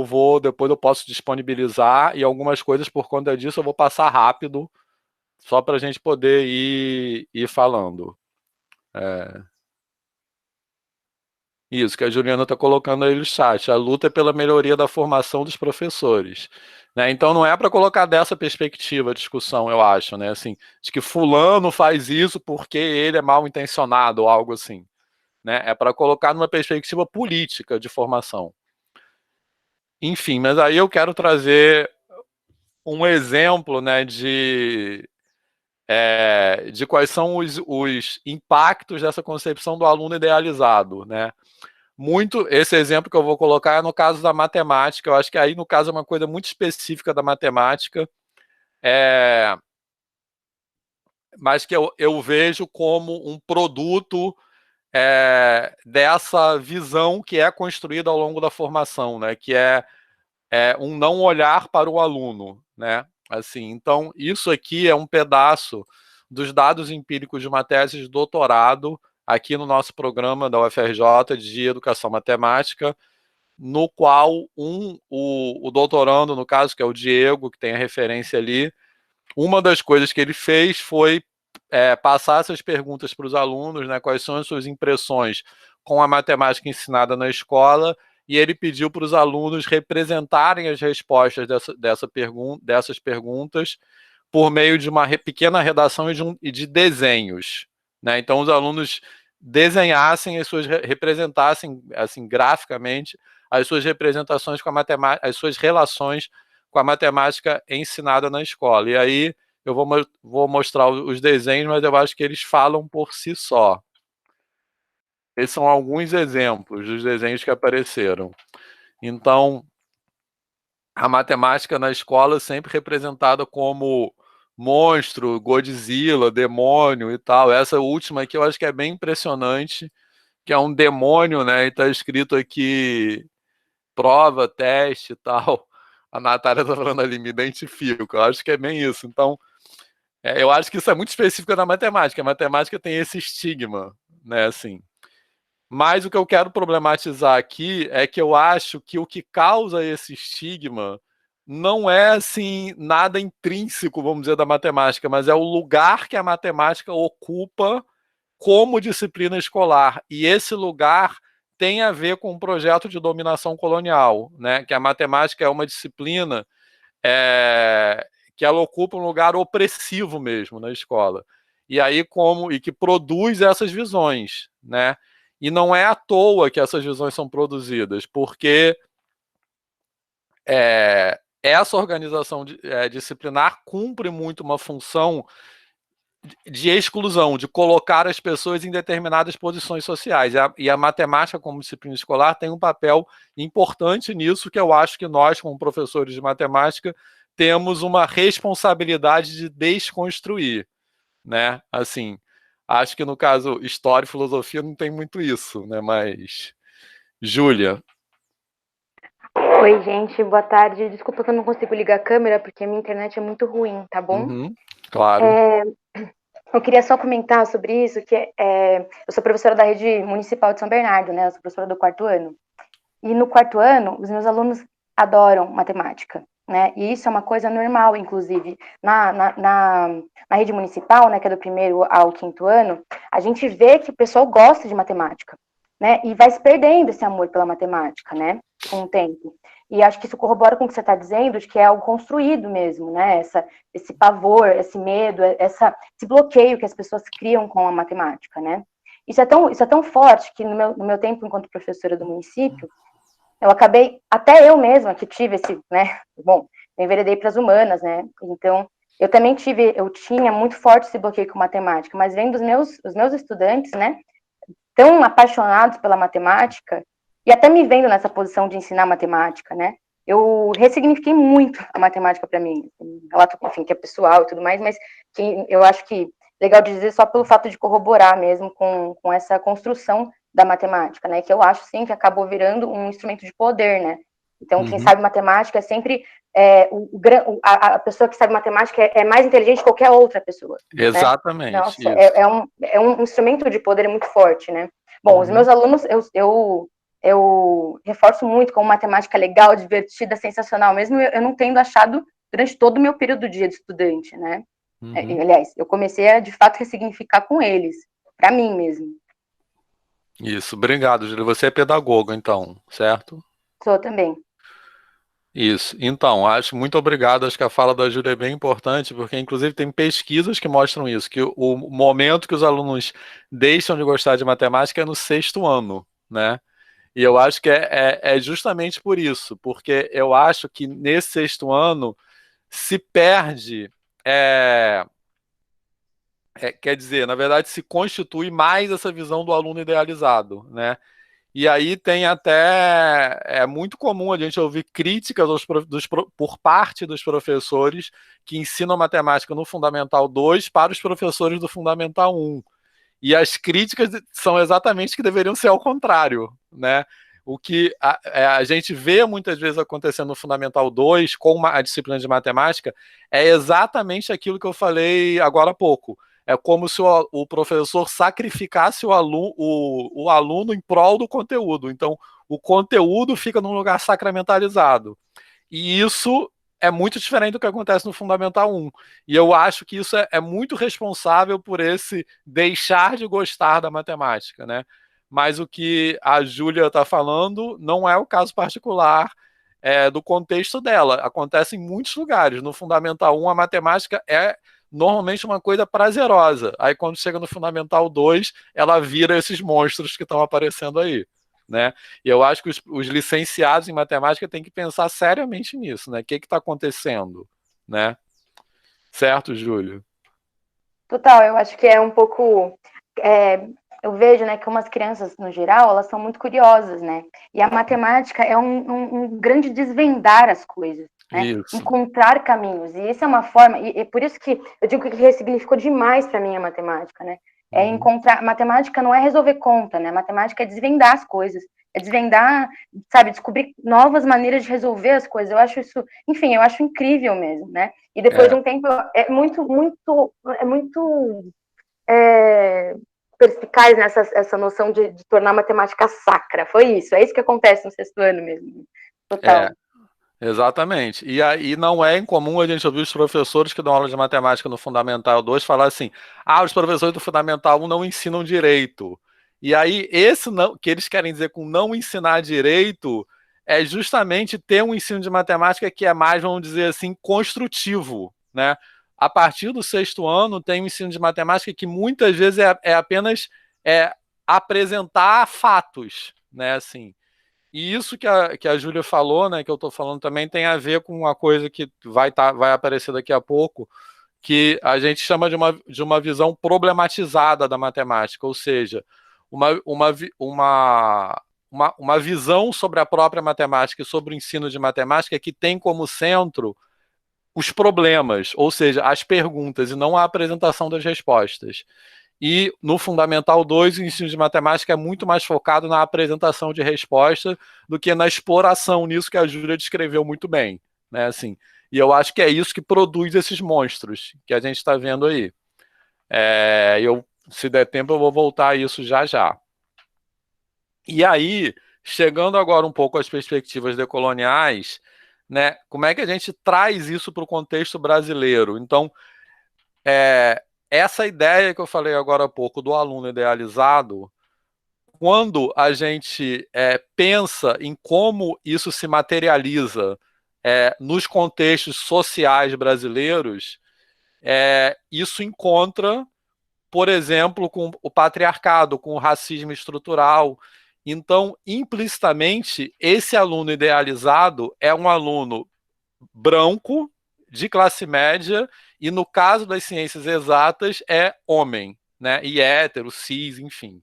depois eu posso disponibilizar, e algumas coisas por conta disso eu vou passar rápido, só para a gente poder ir falando. Isso, que a Juliana está colocando aí no chat. A luta é pela melhoria da formação dos professores. Né? Então não é para colocar dessa perspectiva a discussão, eu acho, né? Assim, de que fulano faz isso porque ele é mal intencionado ou algo assim. Né? É para colocar numa perspectiva política de formação. Enfim, mas aí eu quero trazer um exemplo, né, de quais são os impactos dessa concepção do aluno idealizado, né? Esse exemplo que eu vou colocar é no caso da matemática. Eu acho que aí, no caso, é uma coisa muito específica da matemática, mas que eu vejo como um produto dessa visão que é construída ao longo da formação, né? Que é um não olhar para o aluno, né? Assim, então, isso aqui é um pedaço dos dados empíricos de uma tese de doutorado aqui no nosso programa da UFRJ de Educação Matemática, no qual o doutorando, no caso, que é o Diego, que tem a referência ali, uma das coisas que ele fez foi passar essas perguntas para os alunos, né, quais são as suas impressões com a matemática ensinada na escola, e ele pediu para os alunos representarem as respostas dessas perguntas por meio de uma pequena redação e de desenhos. Né? Então, os alunos desenhassem representassem assim, graficamente as suas representações com a matemática, as suas relações com a matemática ensinada na escola. E aí eu vou mostrar os desenhos, mas eu acho que eles falam por si só. Esses são alguns exemplos dos desenhos que apareceram. Então, a matemática na escola é sempre representada como monstro, Godzilla, demônio e tal. Essa última aqui eu acho que é bem impressionante, que é um demônio, né? E está escrito aqui prova, teste e tal. A Natália está falando ali, me identifico. Eu acho que é bem isso. Então, eu acho que isso é muito específico da matemática. A matemática tem esse estigma, né? Assim. Mas o que eu quero problematizar aqui é que eu acho que o que causa esse estigma não é, assim, nada intrínseco, vamos dizer, da matemática, mas é o lugar que a matemática ocupa como disciplina escolar. E esse lugar tem a ver com um projeto de dominação colonial, né? Que a matemática é uma disciplina que ela ocupa um lugar opressivo mesmo na escola. e aí e que produz essas visões, né? E não é à toa que essas visões são produzidas, porque essa organização disciplinar cumpre muito uma função de exclusão, de colocar as pessoas em determinadas posições sociais. E a matemática, como disciplina escolar, tem um papel importante nisso, que eu acho que nós, como professores de matemática, temos uma responsabilidade de desconstruir, né? Assim, acho que no caso história e filosofia não tem muito isso, né? Mas, Júlia. Oi, gente, boa tarde. Desculpa que eu não consigo ligar a câmera, porque a minha internet é muito ruim, tá bom? Claro. Eu queria só comentar sobre isso, que eu sou professora da rede municipal de São Bernardo, né? Eu sou professora do 4º ano. E no 4º ano, os meus alunos adoram matemática, né? E isso é uma coisa normal, inclusive. Na rede municipal, né, que é do 1º ao 5º ano, a gente vê que o pessoal gosta de matemática, né? E vai se perdendo esse amor pela matemática, né? Com o tempo. E acho que isso corrobora com o que você está dizendo, de que é algo construído mesmo, né? Esse pavor, esse medo, esse bloqueio que as pessoas criam com a matemática, né? Isso é tão forte que no meu tempo enquanto professora do município, eu acabei, até eu mesma que tive né? Bom, eu enveredei para as humanas, né? Então, eu também tinha muito forte esse bloqueio com matemática, mas vendo os meus estudantes, né? Tão apaixonados pela matemática, e até me vendo nessa posição de ensinar matemática, né? Eu ressignifiquei muito a matemática para mim. Relato, enfim, que é pessoal e tudo mais, mas que eu acho que legal de dizer só pelo fato de corroborar mesmo com essa construção da matemática, né? Que eu acho, sim, que acabou virando um instrumento de poder, né? Então, quem sabe matemática é sempre... a pessoa que sabe matemática é mais inteligente que qualquer outra pessoa. Exatamente. Né? Nossa, é um instrumento de poder muito forte, né? Bom, os meus alunos, eu reforço muito como matemática legal, divertida, sensacional, mesmo eu não tendo achado durante todo o meu período de estudante, né? Aliás, eu comecei a, de fato, ressignificar com eles, para mim mesmo. Isso, obrigado, Júlia. Você é pedagogo, então, certo? Sou também. Isso. Então, muito obrigado. Acho que a fala da Júlia é bem importante, porque, inclusive, tem pesquisas que mostram isso, que o momento que os alunos deixam de gostar de matemática é no 6º ano, né? E eu acho que é justamente por isso, porque eu acho que nesse 6º ano se perde, quer dizer, na verdade, se constitui mais essa visão do aluno idealizado, né? E aí tem até, é muito comum a gente ouvir críticas por parte dos professores que ensinam matemática no Fundamental 2 para os professores do Fundamental 1. E as críticas são exatamente que deveriam ser ao contrário, né? O que a gente vê muitas vezes acontecendo no Fundamental 2 com a disciplina de matemática é exatamente aquilo que eu falei agora há pouco. É como se o professor sacrificasse o aluno em prol do conteúdo. Então, o conteúdo fica num lugar sacramentalizado. E isso é muito diferente do que acontece no Fundamental 1. E eu acho que isso é muito responsável por esse deixar de gostar da matemática, né? Mas o que a Júlia está falando não é o caso particular do contexto dela. Acontece em muitos lugares. No Fundamental 1, a matemática é normalmente uma coisa prazerosa. Aí, quando chega no Fundamental 2, ela vira esses monstros que estão aparecendo aí, né? E eu acho que os licenciados em matemática têm que pensar seriamente nisso, né? O que está acontecendo, né? Certo, Júlio? Total, eu acho que é um pouco... eu vejo, né, que umas crianças, no geral, elas são muito curiosas, né? E a matemática é um grande desvendar as coisas, né? Encontrar caminhos. E isso é uma forma... E por isso que eu digo que ressignificou demais para mim a matemática, né? É encontrar... Matemática não é resolver conta, né? Matemática é desvendar as coisas. É desvendar, sabe? Descobrir novas maneiras de resolver as coisas. Eu acho isso... Enfim, eu acho incrível mesmo, né? E depois de um tempo, é muito perspicaz nessa noção de tornar a matemática sacra. Foi isso. É isso que acontece no 6º ano mesmo. Total. Exatamente. E aí não é incomum a gente ouvir os professores que dão aula de matemática no Fundamental 2 falar assim: os professores do Fundamental 1 não ensinam direito. E aí, que eles querem dizer com não ensinar direito é justamente ter um ensino de matemática que é mais, vamos dizer assim, construtivo, né? a partir do 6º ano, tem um ensino de matemática que muitas vezes é apenas apresentar fatos, né, assim. E isso que a Júlia falou, né, que eu estou falando também, tem a ver com uma coisa que vai aparecer daqui a pouco, que a gente chama de uma visão problematizada da matemática, ou seja, uma visão sobre a própria matemática e sobre o ensino de matemática que tem como centro os problemas, ou seja, as perguntas, e não a apresentação das respostas. E no Fundamental 2, o ensino de matemática é muito mais focado na apresentação de resposta do que na exploração nisso que a Júlia descreveu muito bem, né? Assim, e eu acho que é isso que produz esses monstros que a gente está vendo aí. Se der tempo, eu vou voltar a isso já já. E aí, chegando agora um pouco às perspectivas decoloniais, né, como é que a gente traz isso para o contexto brasileiro? Então, essa ideia que eu falei agora há pouco do aluno idealizado, quando a gente pensa em como isso se materializa nos contextos sociais brasileiros, isso encontra, por exemplo, com o patriarcado, com o racismo estrutural. Então, implicitamente, esse aluno idealizado é um aluno branco, de classe média, e no caso das ciências exatas, é homem, né? E hétero, cis, enfim.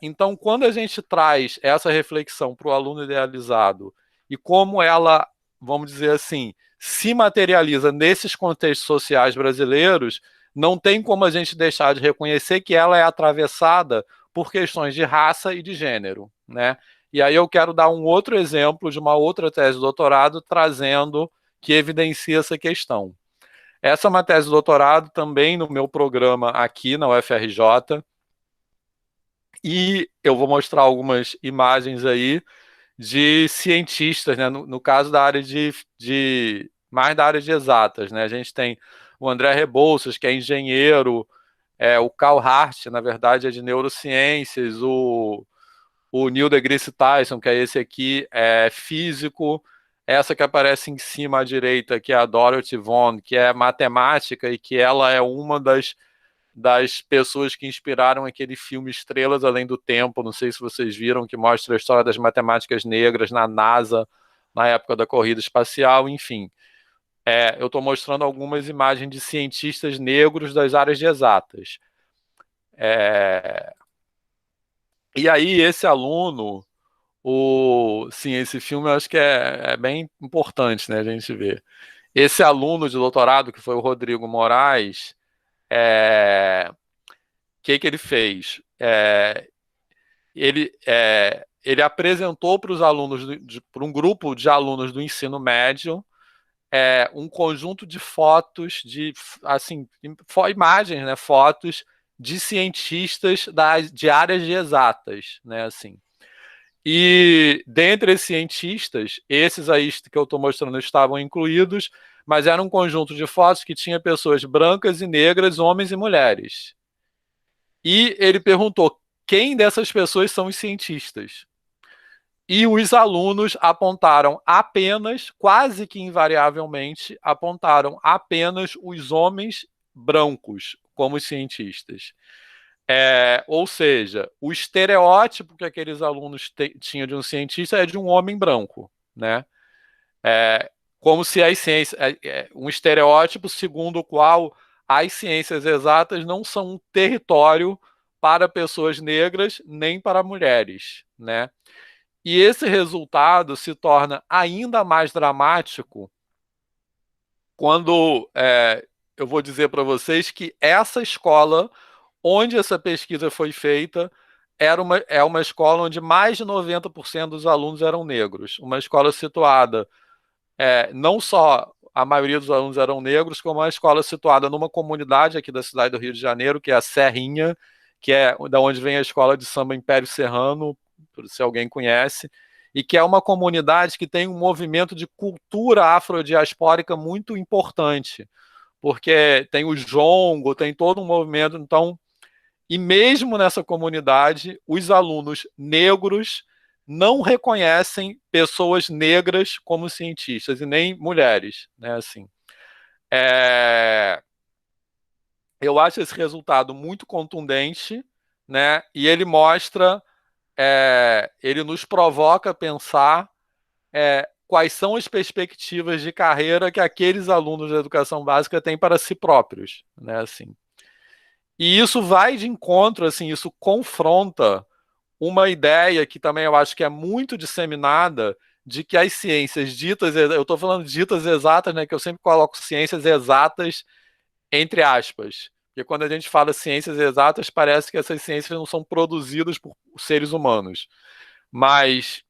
Então, quando a gente traz essa reflexão para o aluno idealizado e como ela, vamos dizer assim, se materializa nesses contextos sociais brasileiros, não tem como a gente deixar de reconhecer que ela é atravessada por questões de raça e de gênero, né? E aí eu quero dar um outro exemplo de uma outra tese de doutorado trazendo que evidencia essa questão. Essa é uma tese de doutorado também no meu programa aqui na UFRJ, e eu vou mostrar algumas imagens aí de cientistas, né? No caso da área mais da área de exatas, né? A gente tem o André Rebouças, que é engenheiro, o Carl Hart, na verdade, é de neurociências, o Neil deGrasse Tyson, que é esse aqui, é físico, essa que aparece em cima à direita, que é a Dorothy Vaughan, que é matemática e que ela é uma das pessoas que inspiraram aquele filme Estrelas Além do Tempo, não sei se vocês viram, que mostra a história das matemáticas negras na NASA, na época da corrida espacial, enfim. Eu estou mostrando algumas imagens de cientistas negros das áreas de exatas. E aí, esse aluno, sim, esse filme eu acho que é bem importante, né, a gente ver. Esse aluno de doutorado, que foi o Rodrigo Moraes, que ele fez? Ele apresentou para os alunos, para um grupo de alunos do ensino médio, um conjunto de fotos, imagens, né, fotos de cientistas de áreas de exatas, né, assim. E dentre esses cientistas, esses aí que eu estou mostrando estavam incluídos, mas era um conjunto de fotos que tinha pessoas brancas e negras, homens e mulheres. E ele perguntou quem dessas pessoas são os cientistas. E os alunos apontaram apenas, quase que invariavelmente, apontaram apenas os homens brancos como cientistas. Ou seja, o estereótipo que aqueles alunos tinham de um cientista é de um homem branco, né? Como se as ciências, um estereótipo segundo o qual as ciências exatas não são um território para pessoas negras nem para mulheres, né? E esse resultado se torna ainda mais dramático quando eu vou dizer para vocês que essa escola onde essa pesquisa foi feita é uma escola onde mais de 90% dos alunos eram negros. Uma escola situada, não só a maioria dos alunos eram negros, como uma escola situada numa comunidade aqui da cidade do Rio de Janeiro, que é a Serrinha, que é da onde vem a escola de samba Império Serrano, se alguém conhece, e que é uma comunidade que tem um movimento de cultura afrodiaspórica muito importante, porque tem o jongo, tem todo um movimento, então. E mesmo nessa comunidade, os alunos negros não reconhecem pessoas negras como cientistas, e nem mulheres, né, assim. Eu acho esse resultado muito contundente, né? E ele mostra, ele nos provoca a pensar quais são as perspectivas de carreira que aqueles alunos da educação básica têm para si próprios, né? Assim. E isso vai de encontro, assim, isso confronta uma ideia que também eu acho que é muito disseminada de que as ciências ditas, eu estou falando ditas exatas, né, que eu sempre coloco ciências exatas entre aspas, porque quando a gente fala ciências exatas, parece que essas ciências não são produzidas por seres humanos. Mas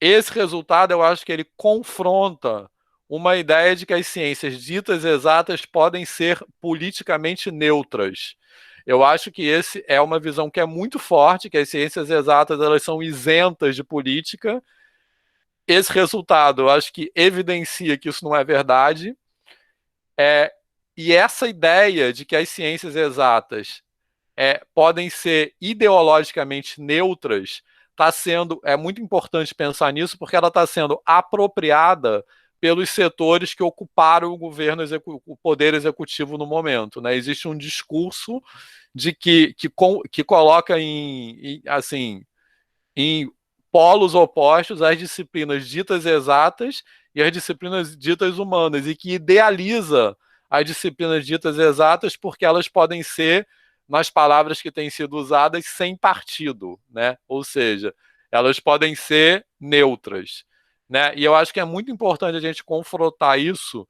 esse resultado, eu acho que ele confronta uma ideia de que as ciências ditas exatas podem ser politicamente neutras. Eu acho que esse é uma visão que é muito forte, que as ciências exatas elas são isentas de política. Esse resultado, eu acho que evidencia que isso não é verdade. E essa ideia de que as ciências exatas podem ser ideologicamente neutras é muito importante pensar nisso, porque ela está sendo apropriada pelos setores que ocuparam o poder executivo no momento, né? Existe um discurso de que coloca assim, em polos opostos as disciplinas ditas exatas e as disciplinas ditas humanas, e que idealiza as disciplinas ditas exatas porque elas podem ser, nas palavras que têm sido usadas, sem partido, né? Ou seja, elas podem ser neutras, né? E eu acho que é muito importante a gente confrontar isso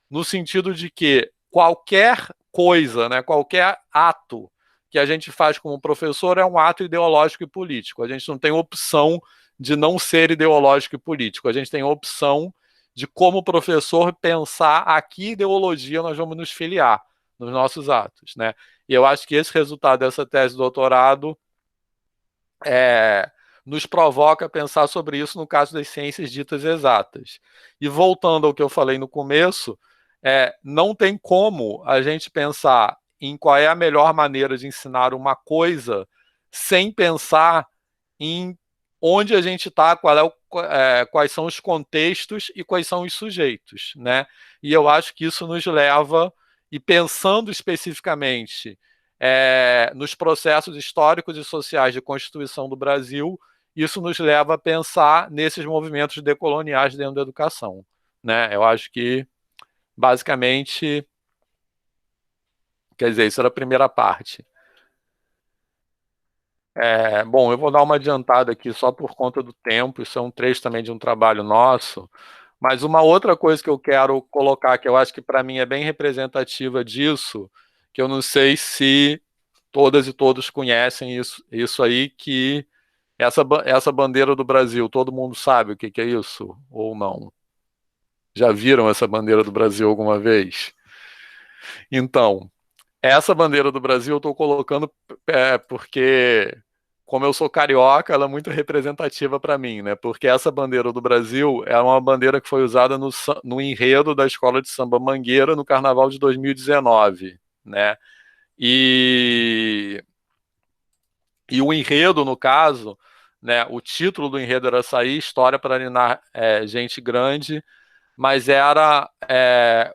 no sentido de que qualquer coisa, né, qualquer ato que a gente faz como professor é um ato ideológico e político. A gente não tem opção de não ser ideológico e político. A gente tem opção de, como professor, pensar a que ideologia nós vamos nos filiar nos nossos atos, né? E eu acho que esse resultado dessa tese de doutorado nos provoca a pensar sobre isso no caso das ciências ditas exatas. E voltando ao que eu falei no começo, não tem como a gente pensar em qual é a melhor maneira de ensinar uma coisa sem pensar em onde a gente está, quais são os contextos e quais são os sujeitos, né? E eu acho que isso nos leva, e pensando especificamente nos processos históricos e sociais de constituição do Brasil, isso nos leva a pensar nesses movimentos decoloniais dentro da educação, né? Eu acho que, basicamente, quer dizer, isso era a primeira parte. Bom, eu vou dar uma adiantada aqui só por conta do tempo, isso é um trecho também de um trabalho nosso, mas uma outra coisa que eu quero colocar, que eu acho que para mim é bem representativa disso, que eu não sei se todas e todos conhecem isso aí, que essa bandeira do Brasil, todo mundo sabe o que é isso ou não? Já viram essa bandeira do Brasil alguma vez? Então, essa bandeira do Brasil eu estou colocando porque, como eu sou carioca, ela é muito representativa para mim, né? Porque essa bandeira do Brasil é uma bandeira que foi usada no enredo da Escola de Samba Mangueira no Carnaval de 2019, né? E o enredo, no caso, né? O título do enredo era Sair, História para Ninar Gente Grande, mas era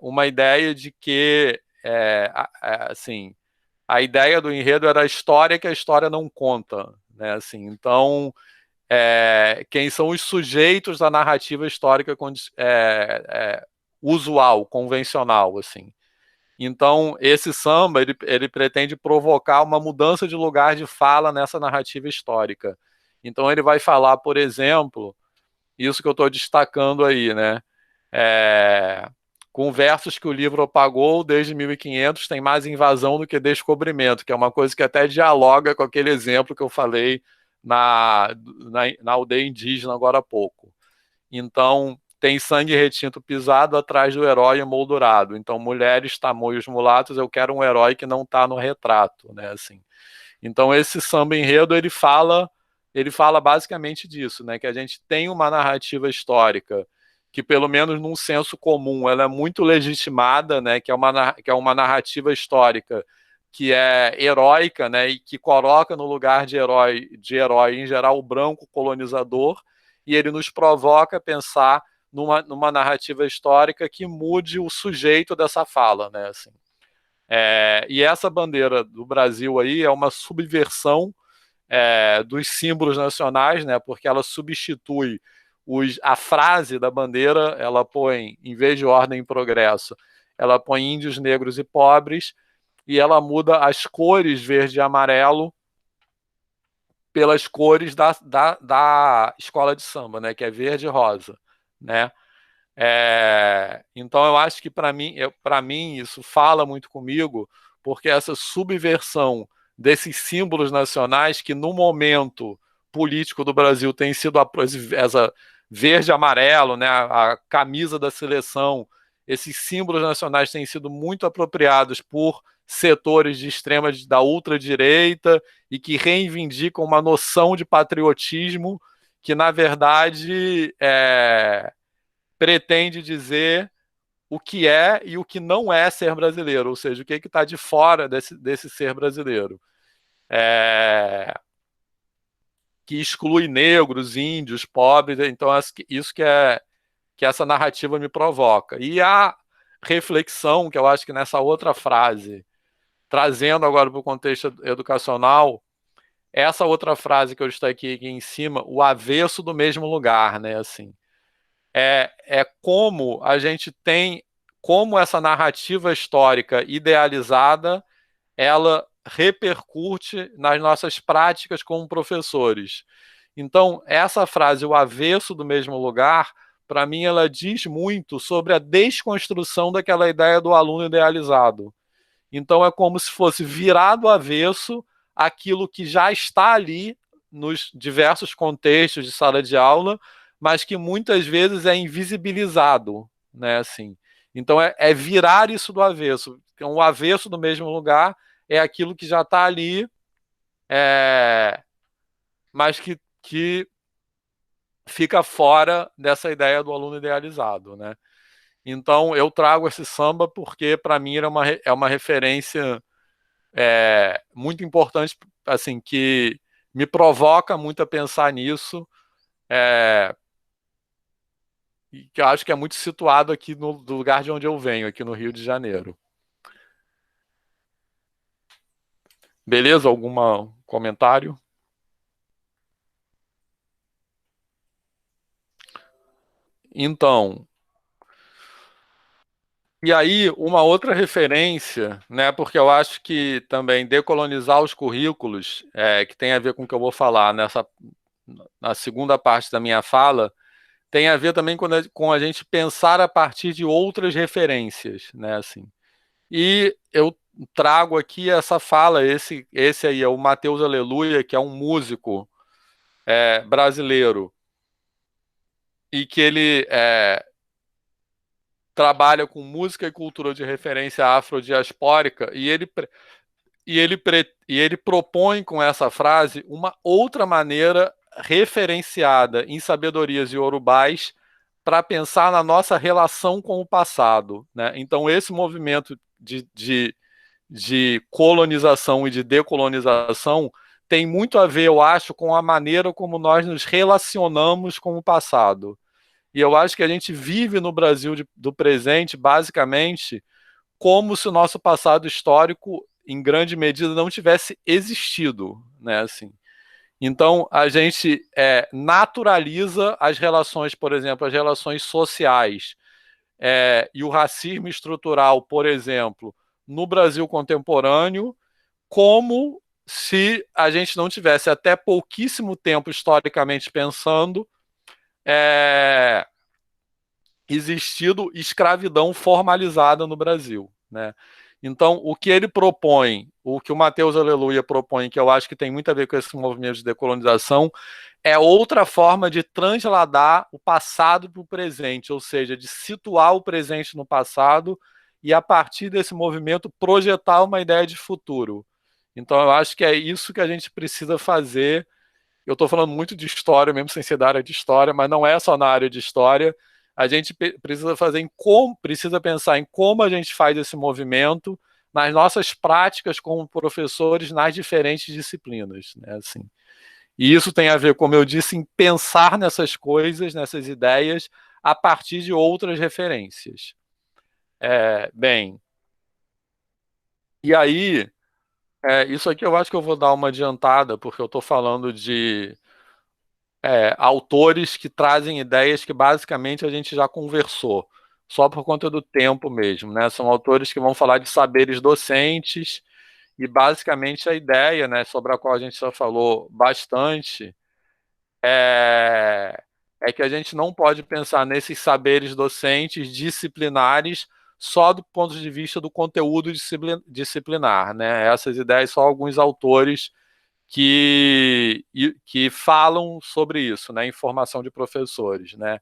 uma ideia de que, assim, a ideia do enredo era a história que a história não conta, né? Assim, então, quem são os sujeitos da narrativa histórica usual, convencional, assim. Então, esse samba, ele pretende provocar uma mudança de lugar de fala nessa narrativa histórica. Então, ele vai falar, por exemplo, isso que eu estou destacando aí, né? Com versos que o livro apagou, desde 1500 tem mais invasão do que descobrimento, que é uma coisa que até dialoga com aquele exemplo que eu falei na aldeia indígena agora há pouco. Então, tem sangue retinto pisado atrás do herói emoldurado. Então, mulheres, tamoios, mulatos, eu quero um herói que não está no retrato, né? Assim. Então, esse samba enredo, ele fala basicamente disso, né? Que a gente tem uma narrativa histórica que, pelo menos num senso comum, ela é muito legitimada, né? Que é uma narrativa histórica que é heróica, né? E que coloca no lugar de herói, em geral, o branco colonizador, e ele nos provoca a pensar numa narrativa histórica que mude o sujeito dessa fala, né? Assim, e essa bandeira do Brasil aí é uma subversão dos símbolos nacionais, né? Porque ela substitui a frase da bandeira, ela põe, em vez de ordem e progresso, ela põe índios, negros e pobres, e ela muda as cores verde e amarelo pelas cores da escola de samba, né? Que é verde e rosa, né? Então eu acho que para mim isso fala muito comigo, porque essa subversão desses símbolos nacionais que no momento político do Brasil tem sido essa verde e amarelo, né, a camisa da seleção, esses símbolos nacionais têm sido muito apropriados por setores de extrema da ultradireita e que reivindicam uma noção de patriotismo que na verdade pretende dizer o que é e o que não é ser brasileiro, ou seja, o que está de fora desse ser brasileiro. Que exclui negros, índios, pobres, então isso que essa narrativa me provoca. E a reflexão, que eu acho que nessa outra frase, trazendo agora para o contexto educacional, essa outra frase que eu estou aqui em cima, o avesso do mesmo lugar, né, assim, como a gente tem, como essa narrativa histórica idealizada, ela repercute nas nossas práticas como professores. Então, essa frase, o avesso do mesmo lugar, para mim, ela diz muito sobre a desconstrução daquela ideia do aluno idealizado. Então, é como se fosse virar do avesso aquilo que já está ali nos diversos contextos de sala de aula, mas que muitas vezes é invisibilizado, né? Assim. Então, é virar isso do avesso. Então, o avesso do mesmo lugar é aquilo que já está ali, mas que fica fora dessa ideia do aluno idealizado, né? Então, eu trago esse samba porque, para mim, é uma referência muito importante, assim, que me provoca muito a pensar nisso, e que eu acho que é muito situado aqui no lugar de onde eu venho, aqui no Rio de Janeiro. Beleza? Algum comentário? Então, e aí uma outra referência, né? Porque eu acho que também decolonizar os currículos, que tem a ver com o que eu vou falar na segunda parte da minha fala, tem a ver também com a gente pensar a partir de outras referências, né? Assim. E eu trago aqui essa fala, esse aí é o Mateus Aleluia, que é um músico brasileiro, e que ele trabalha com música e cultura de referência afrodiaspórica, e ele propõe com essa frase uma outra maneira referenciada em sabedorias iorubais para pensar na nossa relação com o passado, né? Então, esse movimento de colonização e de decolonização tem muito a ver, eu acho, com a maneira como nós nos relacionamos com o passado. E eu acho que a gente vive no Brasil do presente, basicamente, como se o nosso passado histórico, em grande medida, não tivesse existido, né? Assim. Então, a gente naturaliza as relações, por exemplo, as relações sociais e o racismo estrutural, por exemplo, no Brasil contemporâneo, como se a gente não tivesse até pouquíssimo tempo, historicamente pensando, existido escravidão formalizada no Brasil, né? Então, o que ele propõe, o que o Mateus Aleluia propõe, que eu acho que tem muito a ver com esse movimento de decolonização, é outra forma de transladar o passado para o presente, ou seja, de situar o presente no passado e, a partir desse movimento, projetar uma ideia de futuro. Então, eu acho que é isso que a gente precisa fazer. Eu estou falando muito de história, mesmo sem ser da área de história, mas não é só na área de história. A gente precisa pensar em como a gente faz esse movimento nas nossas práticas como professores nas diferentes disciplinas, né? Assim. E isso tem a ver, como eu disse, em pensar nessas coisas, nessas ideias, a partir de outras referências. Bem, e aí, isso aqui eu acho que eu vou dar uma adiantada, porque eu estou falando de autores que trazem ideias que basicamente a gente já conversou, só por conta do tempo mesmo, né? São autores que vão falar de saberes docentes, e basicamente a ideia, né, sobre a qual a gente já falou bastante, é que a gente não pode pensar nesses saberes docentes disciplinares só do ponto de vista do conteúdo disciplinar, né? Essas ideias são alguns autores que falam sobre isso, né, em formação de professores, né?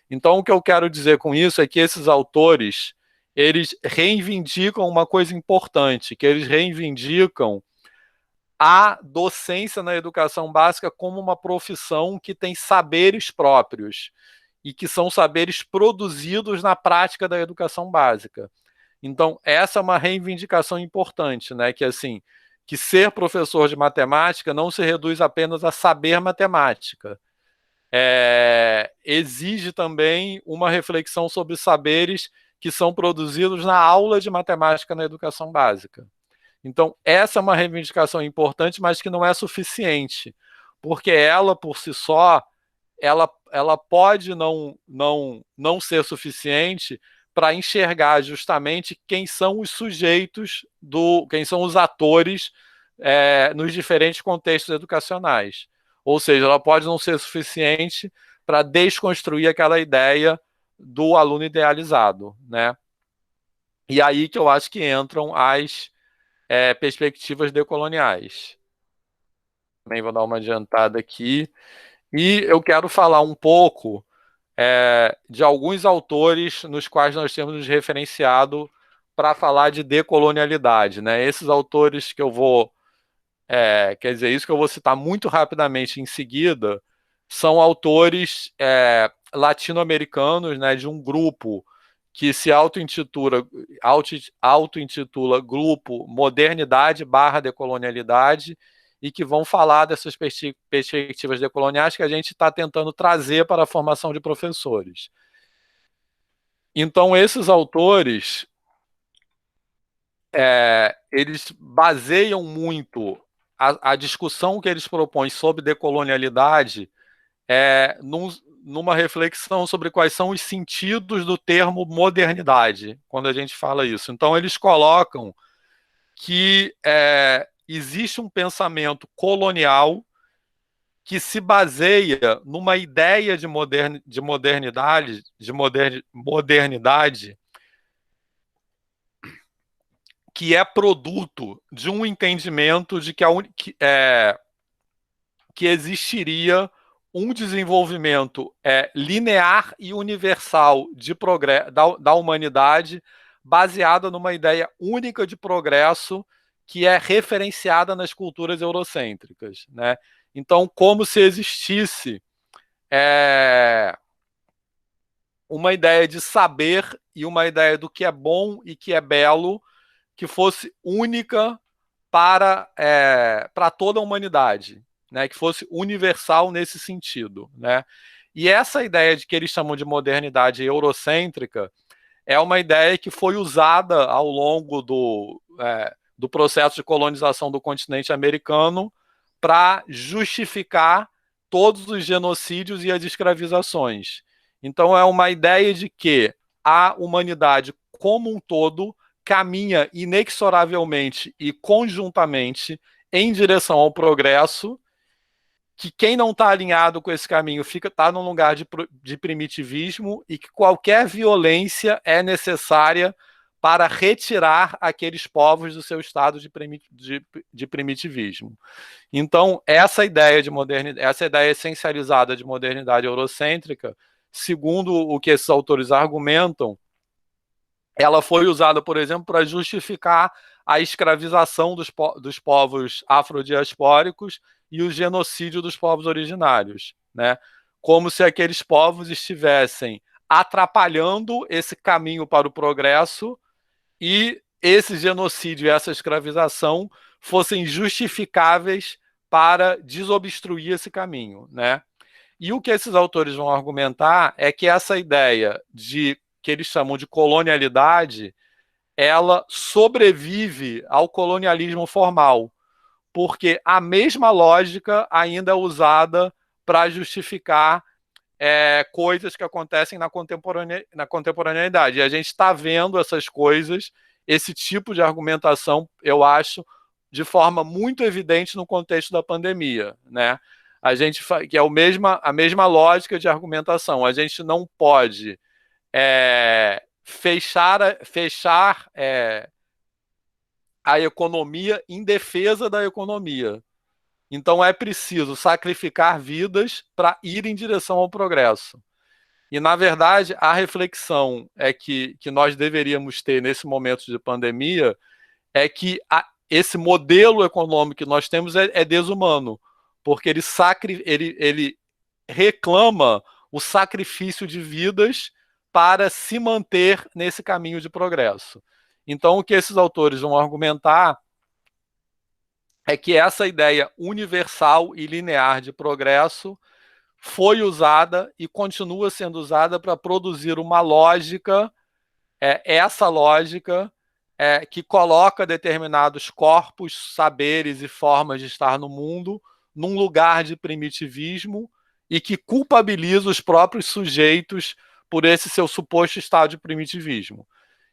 Então, o que eu quero dizer com isso é que esses autores, eles reivindicam uma coisa importante, que eles reivindicam a docência na educação básica como uma profissão que tem saberes próprios e que são saberes produzidos na prática da educação básica. Então, essa é uma reivindicação importante, né? Que, assim, que ser professor de matemática não se reduz apenas a saber matemática. Exige também uma reflexão sobre saberes que são produzidos na aula de matemática na educação básica. Então, essa é uma reivindicação importante, mas que não é suficiente, porque ela, por si só, ela pode não ser suficiente para enxergar justamente quem são os sujeitos, quem são os atores nos diferentes contextos educacionais. Ou seja, ela pode não ser suficiente para desconstruir aquela ideia do aluno idealizado, né? E aí que eu acho que entram as perspectivas decoloniais. Também vou dar uma adiantada aqui. E eu quero falar um pouco de alguns autores nos quais nós temos nos referenciado para falar de decolonialidade, né? Esses autores que eu vou... quer dizer, isso que eu vou citar muito rapidamente em seguida, são autores latino-americanos, né, de um grupo que se auto-intitula Grupo Modernidade/Decolonialidade, e que vão falar dessas perspectivas decoloniais que a gente está tentando trazer para a formação de professores. Então, esses autores, eles baseiam muito a discussão que eles propõem sobre decolonialidade numa reflexão sobre quais são os sentidos do termo modernidade, quando a gente fala isso. Então, eles colocam que existe um pensamento colonial que se baseia numa ideia de modernidade que é produto de um entendimento de que existiria um desenvolvimento linear e universal da humanidade, baseada numa ideia única de progresso que é referenciada nas culturas eurocêntricas, né? Então, como se existisse uma ideia de saber e uma ideia do que é bom e que é belo que fosse única para toda a humanidade, né? Que fosse universal nesse sentido, né? E essa ideia de que eles chamam de modernidade eurocêntrica é uma ideia que foi usada ao longo do processo de colonização do continente americano para justificar todos os genocídios e as escravizações. Então, é uma ideia de que a humanidade como um todo caminha inexoravelmente e conjuntamente em direção ao progresso, que quem não está alinhado com esse caminho está num lugar de primitivismo e que qualquer violência é necessária para retirar aqueles povos do seu estado de primitivismo. Então, essa ideia essencializada de modernidade eurocêntrica, segundo o que esses autores argumentam, ela foi usada, por exemplo, para justificar a escravização dos povos afrodiaspóricos e o genocídio dos povos originários, né? Como se aqueles povos estivessem atrapalhando esse caminho para o progresso e esse genocídio e essa escravização fossem justificáveis para desobstruir esse caminho, né? E o que esses autores vão argumentar é que essa ideia de que eles chamam de colonialidade, ela sobrevive ao colonialismo formal, porque a mesma lógica ainda é usada para justificar coisas que acontecem na contemporaneidade. E a gente está vendo essas coisas, esse tipo de argumentação, eu acho, de forma muito evidente no contexto da pandemia, né? Que é a mesma lógica de argumentação. A gente não pode fechar a economia em defesa da economia. Então é preciso sacrificar vidas para ir em direção ao progresso. E, na verdade, a reflexão que nós deveríamos ter nesse momento de pandemia é que esse modelo econômico que nós temos é desumano, porque ele reclama o sacrifício de vidas para se manter nesse caminho de progresso. Então, o que esses autores vão argumentar é que essa ideia universal e linear de progresso foi usada e continua sendo usada para produzir uma lógica, essa lógica que coloca determinados corpos, saberes e formas de estar no mundo num lugar de primitivismo e que culpabiliza os próprios sujeitos por esse seu suposto estado de primitivismo.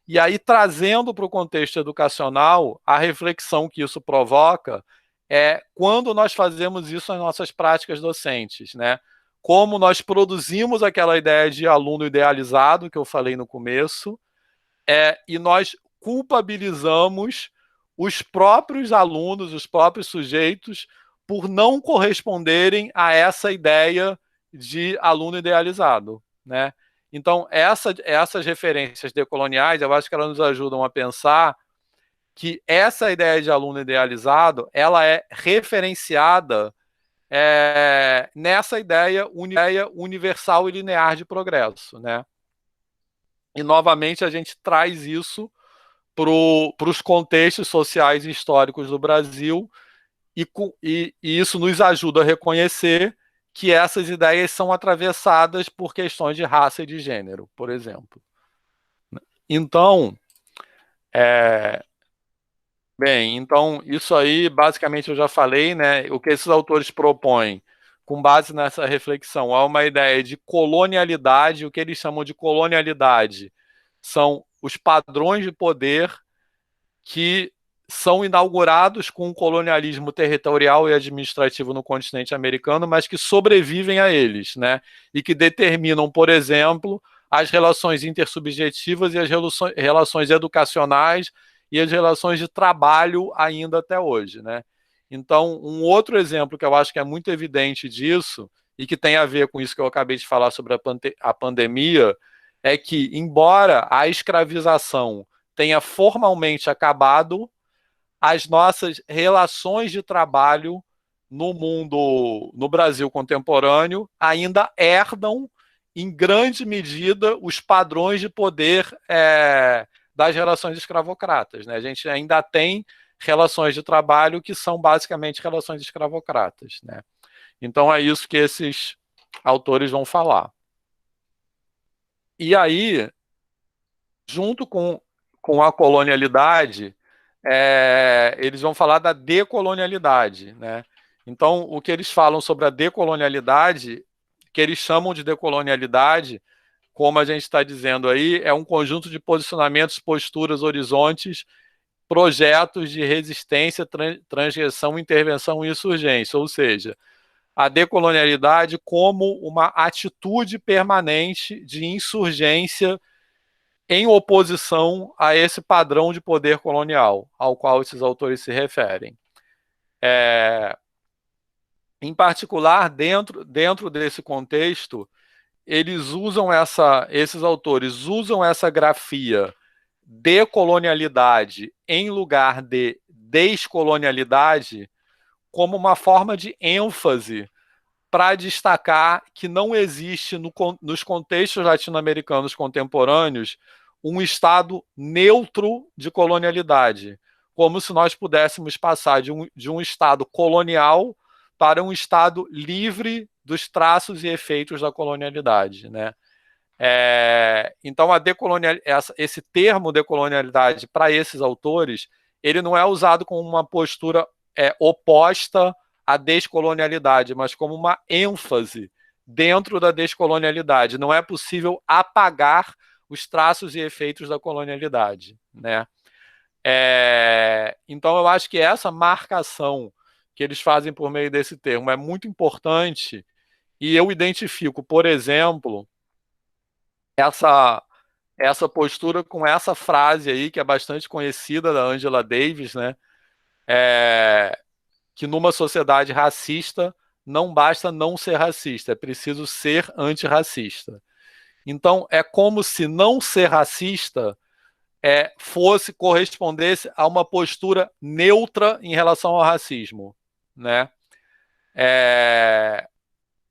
E aí, trazendo para o contexto educacional, a reflexão que isso provoca é quando nós fazemos isso nas nossas práticas docentes, né? Como nós produzimos aquela ideia de aluno idealizado, que eu falei no começo, e nós culpabilizamos os próprios alunos, os próprios sujeitos, por não corresponderem a essa ideia de aluno idealizado, né? Então, essas referências decoloniais, eu acho que elas nos ajudam a pensar que essa ideia de aluno idealizado, ela é referenciada nessa ideia universal e linear de progresso, né? E, novamente, a gente traz isso para os contextos sociais e históricos do Brasil e isso nos ajuda a reconhecer que essas ideias são atravessadas por questões de raça e de gênero, por exemplo. Então, então isso aí, basicamente, eu já falei, né? O que esses autores propõem, com base nessa reflexão, é uma ideia de colonialidade. O que eles chamam de colonialidade são os padrões de poder que são inaugurados com o colonialismo territorial e administrativo no continente americano, mas que sobrevivem a eles, né? E que determinam, por exemplo, as relações intersubjetivas e as relações educacionais e as relações de trabalho ainda até hoje, né? Então, um outro exemplo que eu acho que é muito evidente disso, e que tem a ver com isso que eu acabei de falar sobre a pandemia, é que, embora a escravização tenha formalmente acabado, as nossas relações de trabalho no Brasil contemporâneo, ainda herdam, em grande medida, os padrões de poder das relações escravocratas, né? A gente ainda tem relações de trabalho que são basicamente relações escravocratas, né? Então é isso que esses autores vão falar. E aí, junto com a colonialidade, eles vão falar da decolonialidade, né? Então, o que eles falam sobre a decolonialidade, que eles chamam de decolonialidade, como a gente está dizendo aí, é um conjunto de posicionamentos, posturas, horizontes, projetos de resistência, transgressão, intervenção e insurgência, ou seja, a decolonialidade como uma atitude permanente de insurgência em oposição a esse padrão de poder colonial ao qual esses autores se referem. Em particular, dentro desse contexto, esses autores usam essa grafia decolonialidade em lugar de descolonialidade como uma forma de ênfase para destacar que não existe nos contextos latino-americanos contemporâneos um estado neutro de colonialidade, como se nós pudéssemos passar de um estado colonial para um Estado livre dos traços e efeitos da colonialidade, né? Então, esse termo decolonialidade, para esses autores, ele não é usado como uma postura oposta à descolonialidade, mas como uma ênfase dentro da descolonialidade. Não é possível apagar os traços e efeitos da colonialidade, né? Então, eu acho que essa marcação que eles fazem por meio desse termo é muito importante, e eu identifico, por exemplo, essa postura com essa frase aí, que é bastante conhecida, da Angela Davis, né? Que numa sociedade racista não basta não ser racista, é preciso ser antirracista. Então, é como se não ser racista correspondesse a uma postura neutra em relação ao racismo, né?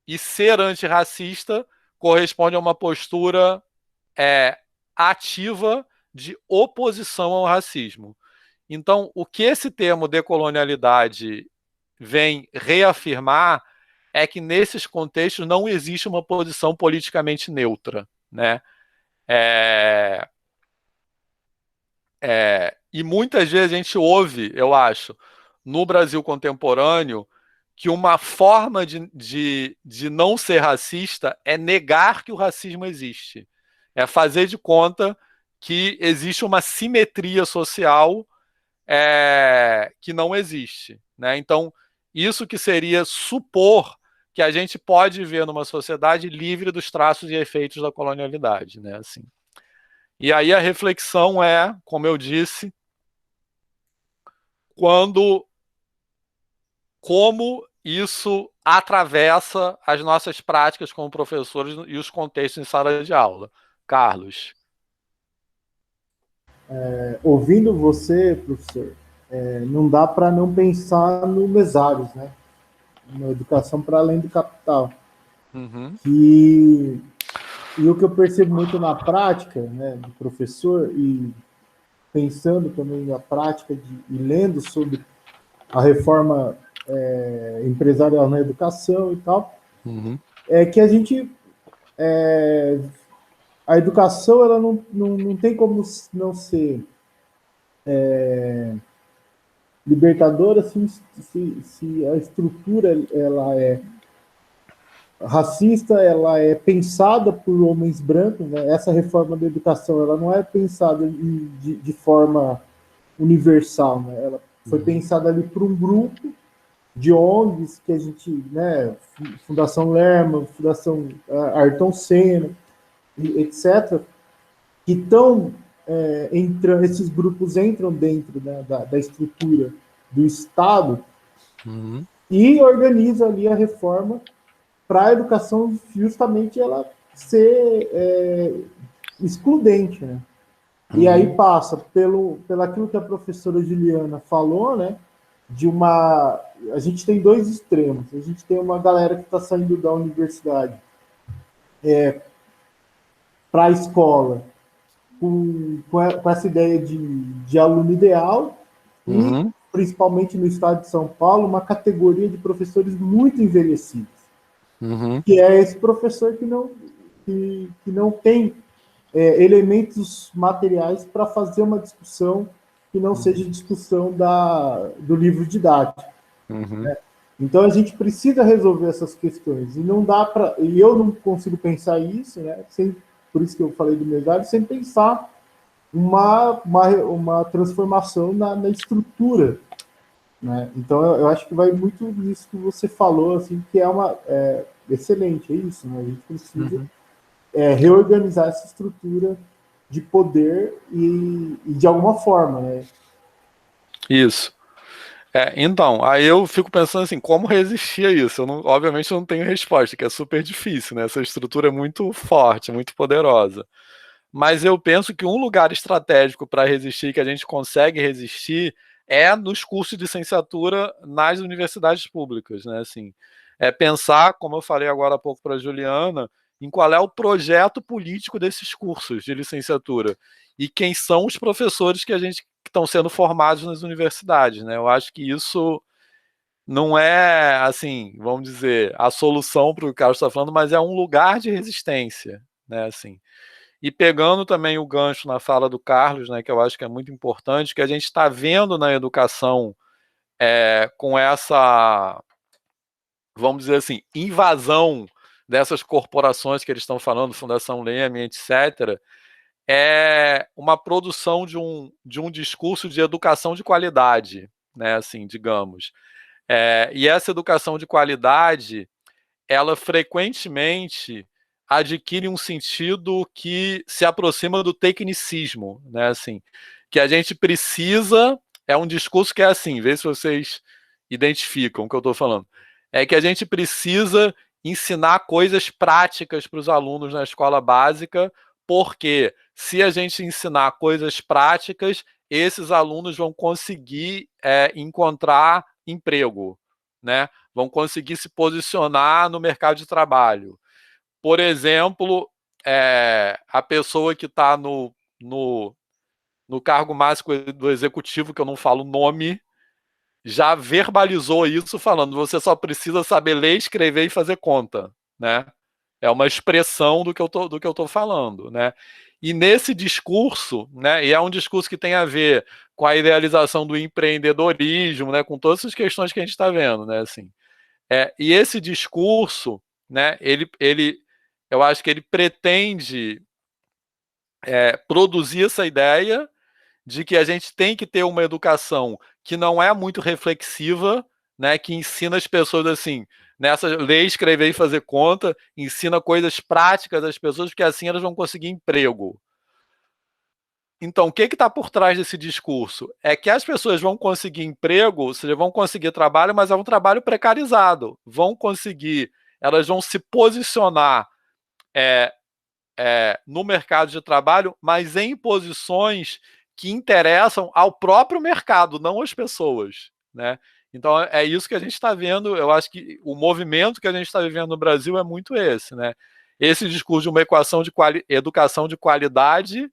E ser antirracista corresponde a uma postura ativa de oposição ao racismo. Então, o que esse termo decolonialidade vem reafirmar é que nesses contextos não existe uma posição politicamente neutra, né? E muitas vezes a gente ouve, eu acho, no Brasil contemporâneo, que uma forma de não ser racista é negar que o racismo existe. É fazer de conta que existe uma simetria social que não existe, né? Então, isso que seria supor que a gente pode viver numa sociedade livre dos traços e efeitos da colonialidade, né? Assim. E aí a reflexão como eu disse, como isso atravessa as nossas práticas como professores e os contextos em sala de aula. Carlos. Ouvindo você, professor, não dá para não pensar no mesários, né? Na educação para além do capital. Uhum. E o que eu percebo muito na prática, né, do professor, e pensando também na prática e lendo sobre a reforma empresarial na educação e tal, é que a gente a educação ela não tem como não ser libertadora se a estrutura ela é racista, ela é pensada por homens brancos, né? Essa reforma da educação ela não é pensada de forma universal, né? Ela foi pensada ali por um grupo de ONGs que a gente, né, Fundação Lerman, Fundação Ayrton Senna, etc., que estão entrando, esses grupos entram dentro, né, da estrutura do Estado e organiza ali a reforma para a educação justamente ela ser excludente, né? E aí passa pelo aquilo que a professora Juliana falou, né? A gente tem dois extremos. A gente tem uma galera que está saindo da universidade para a escola com essa ideia de aluno ideal e, principalmente no estado de São Paulo, uma categoria de professores muito envelhecidos, que é esse professor que não tem elementos materiais para fazer uma discussão que não seja discussão do livro didático. Né? Então a gente precisa resolver essas questões e não dá para, e eu não consigo pensar isso, né? Por isso que eu falei do mesário, sem pensar uma transformação na estrutura, né? Então eu acho que vai muito nisso que você falou, assim, que é excelente, é isso, né? A gente precisa reorganizar essa estrutura de poder e de alguma forma, né? Isso. Então, aí eu fico pensando assim, como resistir a isso? Obviamente eu não tenho resposta, que é super difícil, né? Essa estrutura é muito forte, muito poderosa. Mas eu penso que um lugar estratégico para resistir, que a gente consegue resistir, é nos cursos de licenciatura nas universidades públicas, né? Assim, pensar, como eu falei agora há pouco para a Juliana, em qual é o projeto político desses cursos de licenciatura e quem são os professores que estão sendo formados nas universidades, né? Eu acho que isso não é, assim, vamos dizer, a solução para o que o Carlos está falando, mas é um lugar de resistência, né, assim. E pegando também o gancho na fala do Carlos, né, que eu acho que é muito importante, que a gente está vendo na educação com essa, vamos dizer assim, invasão dessas corporações que eles estão falando, Fundação Leme, etc., é uma produção de um discurso de educação de qualidade, né, assim, digamos. E essa educação de qualidade, ela frequentemente adquire um sentido que se aproxima do tecnicismo, né, assim, que a gente precisa, é um discurso que é assim, vê se vocês identificam o que eu estou falando, é que a gente precisa ensinar coisas práticas para os alunos na escola básica, porque se a gente ensinar coisas práticas, esses alunos vão conseguir encontrar emprego, né? Vão conseguir se posicionar no mercado de trabalho. Por exemplo, a pessoa que está no cargo máximo do executivo, que eu não falo o nome, já verbalizou isso falando, você só precisa saber ler, escrever e fazer conta, né? É uma expressão do que eu tô falando, né? E nesse discurso, né, e é um discurso que tem a ver com a idealização do empreendedorismo, né, com todas essas questões que a gente está vendo, né, assim. E esse discurso, né, eu acho que ele pretende produzir essa ideia de que a gente tem que ter uma educação que não é muito reflexiva, né, que ensina as pessoas assim, nessa ler, escrever e fazer conta, ensina coisas práticas às pessoas, porque assim elas vão conseguir emprego. Então, o que está por trás desse discurso? É que as pessoas vão conseguir emprego, ou seja, vão conseguir trabalho, mas é um trabalho precarizado. Elas vão se posicionar no mercado de trabalho, mas em posições que interessam ao próprio mercado, não às pessoas, né? Então, é isso que a gente está vendo. Eu acho que o movimento que a gente está vivendo no Brasil é muito esse, né? Esse discurso de uma equação de educação de qualidade,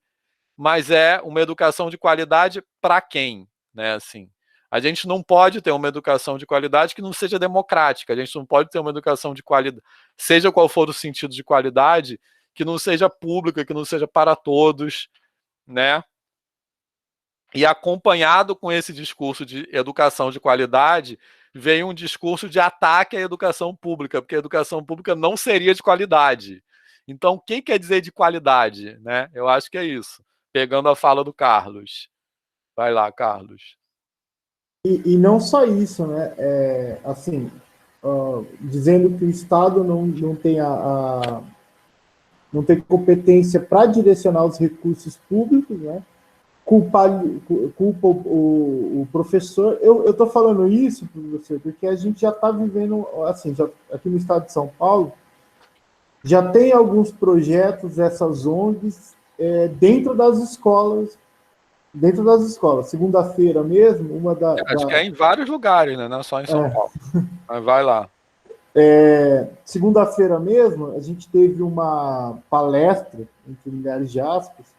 mas é uma educação de qualidade para quem, né? Assim, a gente não pode ter uma educação de qualidade que não seja democrática. A gente não pode ter uma educação de qualidade, seja qual for o sentido de qualidade, que não seja pública, que não seja para todos, né? E acompanhado com esse discurso de educação de qualidade, vem um discurso de ataque à educação pública, porque a educação pública não seria de qualidade. Então, o que quer dizer de qualidade, né? Eu acho que é isso. Pegando a fala do Carlos. Vai lá, Carlos. E não só isso, né? Assim, dizendo que o Estado não tem não tem competência para direcionar os recursos públicos, né? Culpa o professor. Eu estou falando isso para você porque a gente já está vivendo, assim, aqui no estado de São Paulo, já tem alguns projetos, essas ONGs, dentro das escolas. Segunda-feira mesmo, acho que é em vários lugares, né? Não só em São Paulo. Mas vai lá. Segunda-feira mesmo, a gente teve uma palestra, entre milhares de aspas,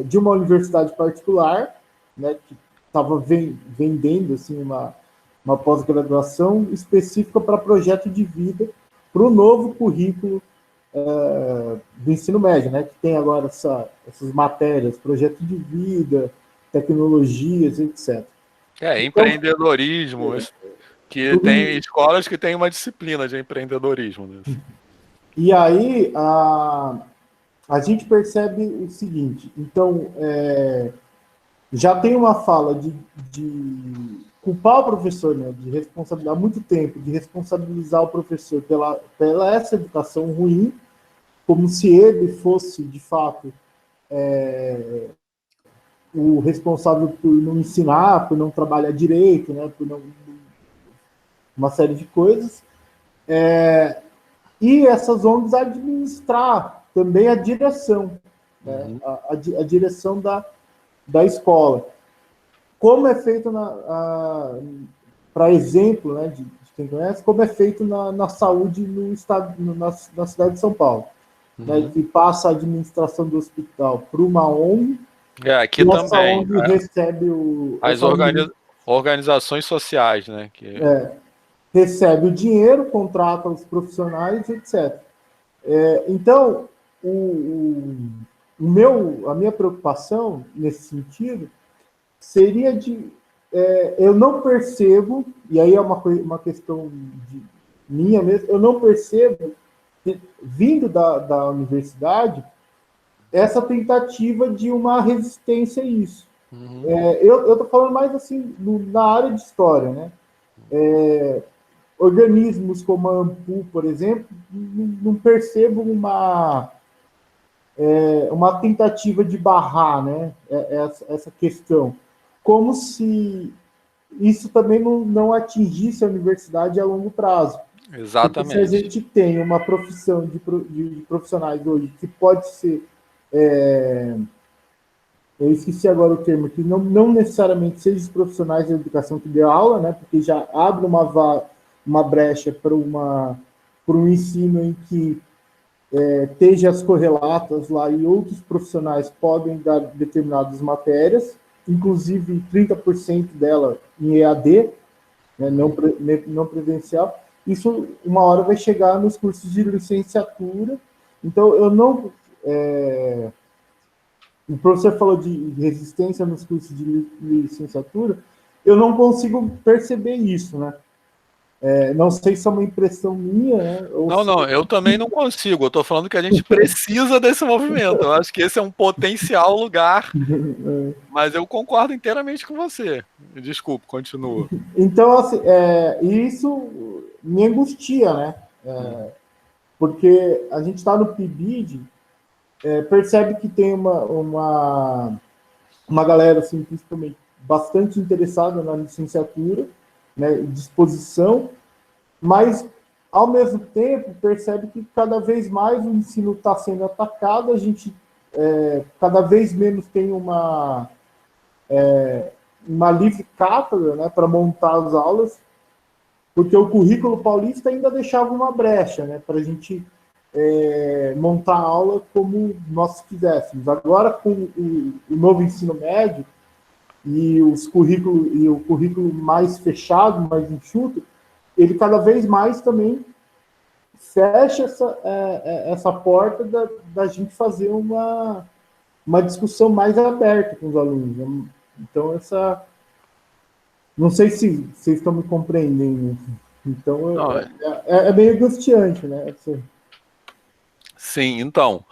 de uma universidade particular, né, que estava vendendo assim, uma pós-graduação específica para projeto de vida, para o novo currículo do ensino médio, né, que tem agora essas matérias, projeto de vida, tecnologias, etc. Empreendedorismo, que tem escolas que têm uma disciplina de empreendedorismo. Né? E aí, a gente percebe o seguinte, então, já tem uma fala de culpar o professor, né, de responsabilizar há muito tempo, de responsabilizar o professor pela essa educação ruim, como se ele fosse, de fato, o responsável por não ensinar, por não trabalhar direito, né, por não... uma série de coisas. E essas ONGs administrar também a direção, né, a direção da escola. Como é feito, para exemplo, né, de quem conhece, como é feito na saúde no estado, na cidade de São Paulo. Né, que passa a administração do hospital para uma ONG, aqui também. ONG recebe Organizações sociais, né? Recebe o dinheiro, contrata os profissionais, etc. Então, a minha preocupação nesse sentido seria eu não percebo, e aí é uma questão minha mesmo, eu não percebo, vindo da universidade, essa tentativa de uma resistência a isso. Uhum. Eu estou falando mais assim na área de história, né? Organismos como a AMPU, por exemplo, não percebo uma tentativa de barrar, né, essa questão, como se isso também não atingisse a universidade a longo prazo. Porque se a Exatamente. gente tem uma profissão de profissionais hoje que pode ser, eu esqueci agora o termo, que não necessariamente seja os profissionais da educação que dê aula, né, porque já abre uma brecha para um ensino em que esteja as correlatas lá e outros profissionais podem dar determinadas matérias, inclusive 30% dela em EAD, né, não presencial. Isso, uma hora, vai chegar nos cursos de licenciatura. Então, eu não... o professor falou de resistência nos cursos de licenciatura, eu não consigo perceber isso, né? Não sei se é uma impressão minha, né? Não, eu também não consigo. Eu estou falando que a gente precisa desse movimento. Eu acho que esse é um potencial lugar, mas eu concordo inteiramente com você. Desculpe, continua. Então, assim, isso me angustia, né? Porque a gente está no PIBID, percebe que tem uma galera, assim, principalmente, bastante interessada na licenciatura, né, disposição, mas, ao mesmo tempo, percebe que cada vez mais o ensino está sendo atacado, a gente cada vez menos tem uma livre cátedra, né, para montar as aulas, porque o currículo paulista ainda deixava uma brecha, né, para a gente montar a aula como nós quiséssemos. Agora, com o novo ensino médio e o currículo mais fechado, mais enxuto, ele cada vez mais também fecha essa porta da gente fazer uma discussão mais aberta com os alunos, né? Então, não sei se vocês estão me compreendendo. Então, é meio angustiante, né? Sim, então,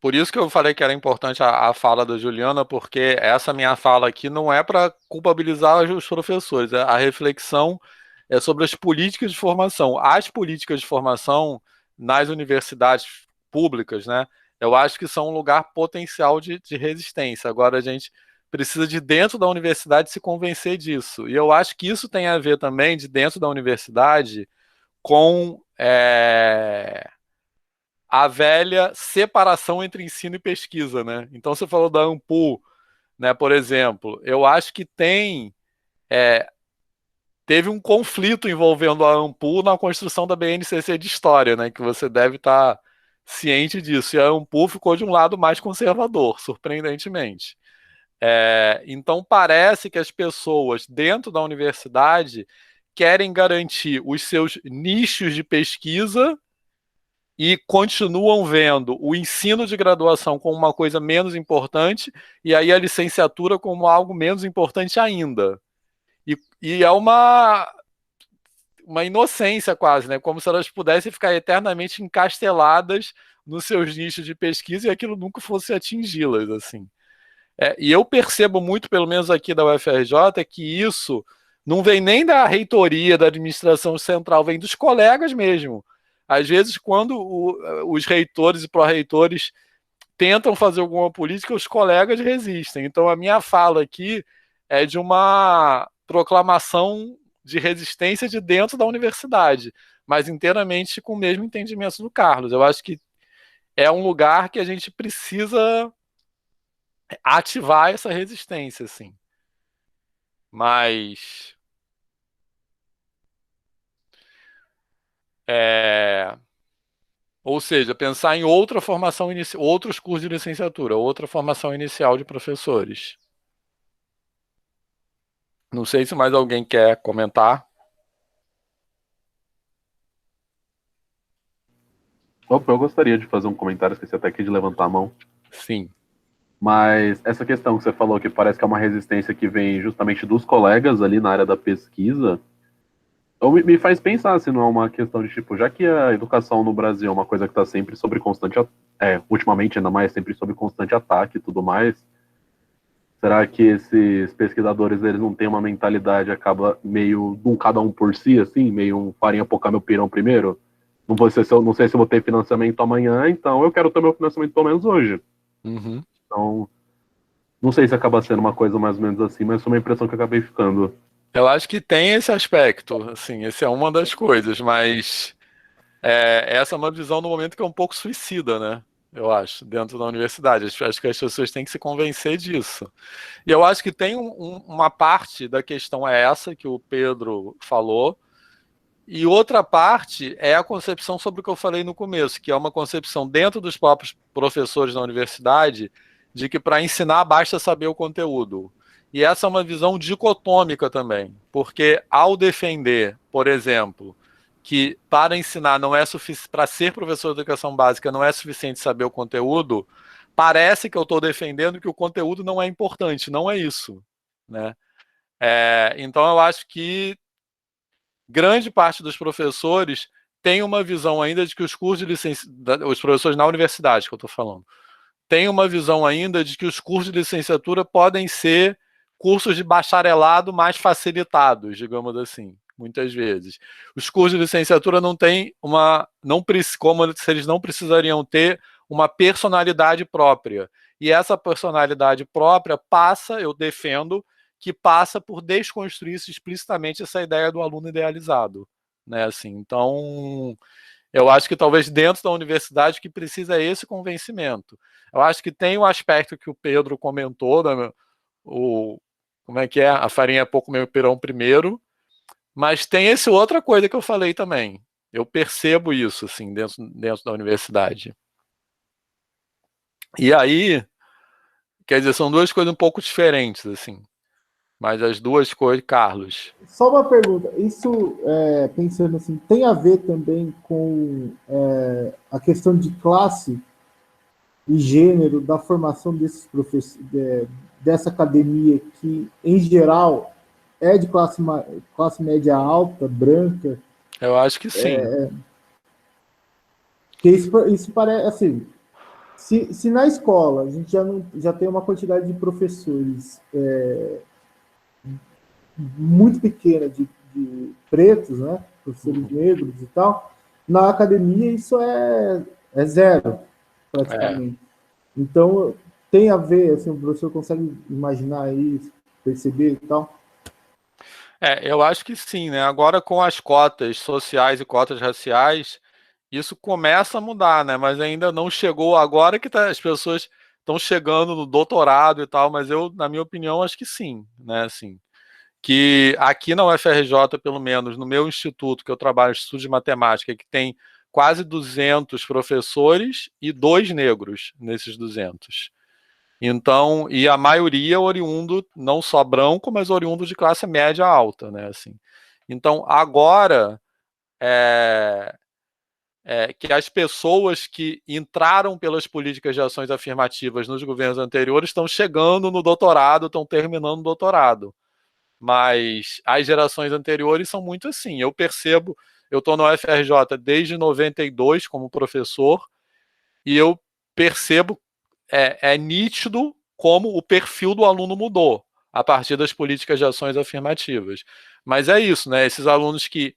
por isso que eu falei que era importante a fala da Juliana, porque essa minha fala aqui não é para culpabilizar os professores, a reflexão é sobre as políticas de formação. As políticas de formação nas universidades públicas, né, eu acho que são um lugar potencial de resistência. Agora a gente precisa de dentro da universidade se convencer disso. E eu acho que isso tem a ver também de dentro da universidade com a velha separação entre ensino e pesquisa, né? Então você falou da AMPU, né, por exemplo. Eu acho que teve um conflito envolvendo a AMPU na construção da BNCC de História, né, que você deve estar ciente disso. E a AMPU ficou de um lado mais conservador, surpreendentemente. Então parece que as pessoas dentro da universidade querem garantir os seus nichos de pesquisa e continuam vendo o ensino de graduação como uma coisa menos importante e aí a licenciatura como algo menos importante ainda. E é uma inocência quase, né? Como se elas pudessem ficar eternamente encasteladas nos seus nichos de pesquisa e aquilo nunca fosse atingi-las, assim. E eu percebo muito, pelo menos aqui da UFRJ, que isso não vem nem da reitoria, da administração central, vem dos colegas mesmo. Às vezes, quando os reitores e pró-reitores tentam fazer alguma política, os colegas resistem. Então, a minha fala aqui é de uma proclamação de resistência de dentro da universidade, mas inteiramente com o mesmo entendimento do Carlos. Eu acho que é um lugar que a gente precisa ativar essa resistência, assim. Mas ou seja, pensar em outra formação inicial, outros cursos de licenciatura, outra formação inicial de professores. Não sei se mais alguém quer comentar. Opa, eu gostaria de fazer um comentário, esqueci até aqui de levantar a mão. Sim. Mas essa questão que você falou, que parece que é uma resistência que vem justamente dos colegas ali na área da pesquisa, então me faz pensar se não é uma questão de tipo, já que a educação no Brasil é uma coisa que está sempre sob constante, ultimamente ainda mais, sempre sob constante ataque e tudo mais, será que esses pesquisadores eles não têm uma mentalidade, acaba meio um cada um por si, assim, meio um farinha pocar meu pirão primeiro? Não sei se eu vou ter financiamento amanhã, então eu quero ter meu financiamento pelo menos hoje. Uhum. Então, não sei se acaba sendo uma coisa mais ou menos assim, mas foi uma impressão que eu acabei ficando. Eu acho que tem esse aspecto, assim, esse é uma das coisas, mas essa é uma visão no momento que é um pouco suicida, né? Eu acho, dentro da universidade. Acho que as pessoas têm que se convencer disso. E eu acho que tem uma parte da questão é essa que o Pedro falou, e outra parte é a concepção sobre o que eu falei no começo, que é uma concepção dentro dos próprios professores da universidade de que para ensinar basta saber o conteúdo. E essa é uma visão dicotômica também, porque ao defender, por exemplo, que para ensinar não é suficiente, para ser professor de educação básica não é suficiente saber o conteúdo, parece que eu estou defendendo que o conteúdo não é importante, não é isso, né? Então eu acho que grande parte dos professores tem uma visão ainda de que os cursos de licenciatura, os professores na universidade que eu estou falando, tem uma visão ainda de que os cursos de licenciatura podem ser cursos de bacharelado mais facilitados, digamos assim, muitas vezes. Os cursos de licenciatura não têm como se eles não precisariam ter uma personalidade própria. E essa personalidade própria eu defendo, que passa por desconstruir explicitamente essa ideia do aluno idealizado, né? Assim, então, eu acho que talvez dentro da universidade que precisa é esse convencimento. Eu acho que tem o aspecto que o Pedro comentou, né, como é que é? A farinha é pouco meu pirão primeiro, mas tem essa outra coisa que eu falei também. Eu percebo isso, assim, dentro da universidade. E aí, quer dizer, são duas coisas um pouco diferentes, assim. Mas as duas coisas, Carlos. Só uma pergunta, isso, pensando assim, tem a ver também com a questão de classe e gênero da formação desses professores, dessa academia que, em geral, é de classe média alta, branca? Eu acho que sim. Porque isso parece, assim, se na escola a gente já tem uma quantidade de professores muito pequena de pretos, né, professores negros e tal, na academia isso é zero, praticamente. Então, tem a ver, assim, o professor consegue imaginar isso, perceber e tal? Eu acho que sim, né? Agora com as cotas sociais e cotas raciais, isso começa a mudar, né? Mas ainda não chegou agora que as pessoas estão chegando no doutorado e tal, mas eu, na minha opinião, acho que sim, né? Assim, que aqui na UFRJ, pelo menos no meu instituto, que eu trabalho, Instituto de Matemática, que tem quase 200 professores e 2 negros nesses 200. Então, e a maioria oriundo não só branco, mas oriundo de classe média alta, né? Assim. Então, agora que as pessoas que entraram pelas políticas de ações afirmativas nos governos anteriores estão chegando no doutorado, estão terminando o doutorado. Mas as gerações anteriores são muito assim. Eu percebo, eu estou na UFRJ desde 92 como professor, e eu percebo, é nítido como o perfil do aluno mudou a partir das políticas de ações afirmativas. Mas é isso, né? Esses alunos que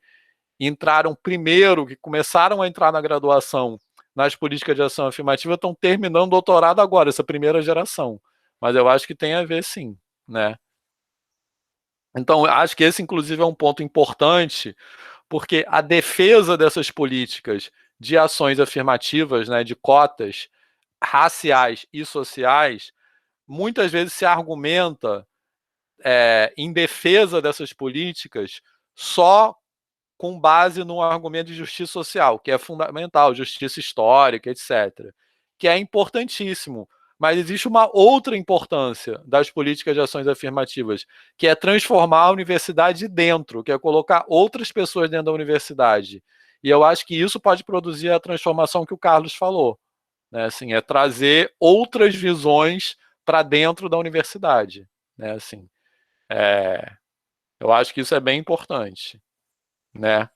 entraram primeiro, que começaram a entrar na graduação nas políticas de ação afirmativa, estão terminando o doutorado agora, essa primeira geração. Mas eu acho que tem a ver sim, né? Então, acho que esse, inclusive, é um ponto importante, porque a defesa dessas políticas de ações afirmativas, né, de cotas raciais e sociais, muitas vezes se argumenta em defesa dessas políticas só com base no argumento de justiça social, que é fundamental, justiça histórica, etc., que é importantíssimo, Mas existe uma outra importância das políticas de ações afirmativas, que é transformar a universidade dentro, que é colocar outras pessoas dentro da universidade. E eu acho que isso pode produzir a transformação que o Carlos falou, né? Assim, é trazer outras visões para dentro da universidade, né? Assim, eu acho que isso é bem importante, né?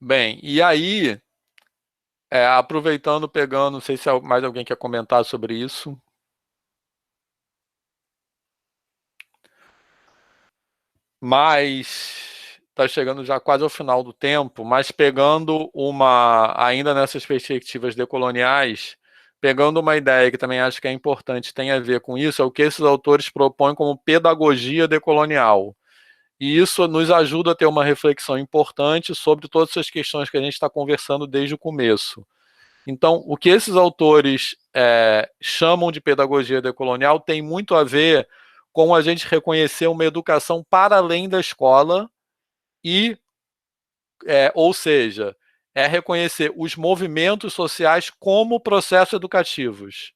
Bem, e aí, aproveitando, pegando, não sei se mais alguém quer comentar sobre isso. Mas está chegando já quase ao final do tempo, mas pegando ainda nessas perspectivas decoloniais, pegando uma ideia que também acho que é importante, tem a ver com isso, é o que esses autores propõem como pedagogia decolonial. E isso nos ajuda a ter uma reflexão importante sobre todas essas questões que a gente está conversando desde o começo. Então, o que esses autores chamam de pedagogia decolonial tem muito a ver com a gente reconhecer uma educação para além da escola ou seja, reconhecer os movimentos sociais como processos educativos,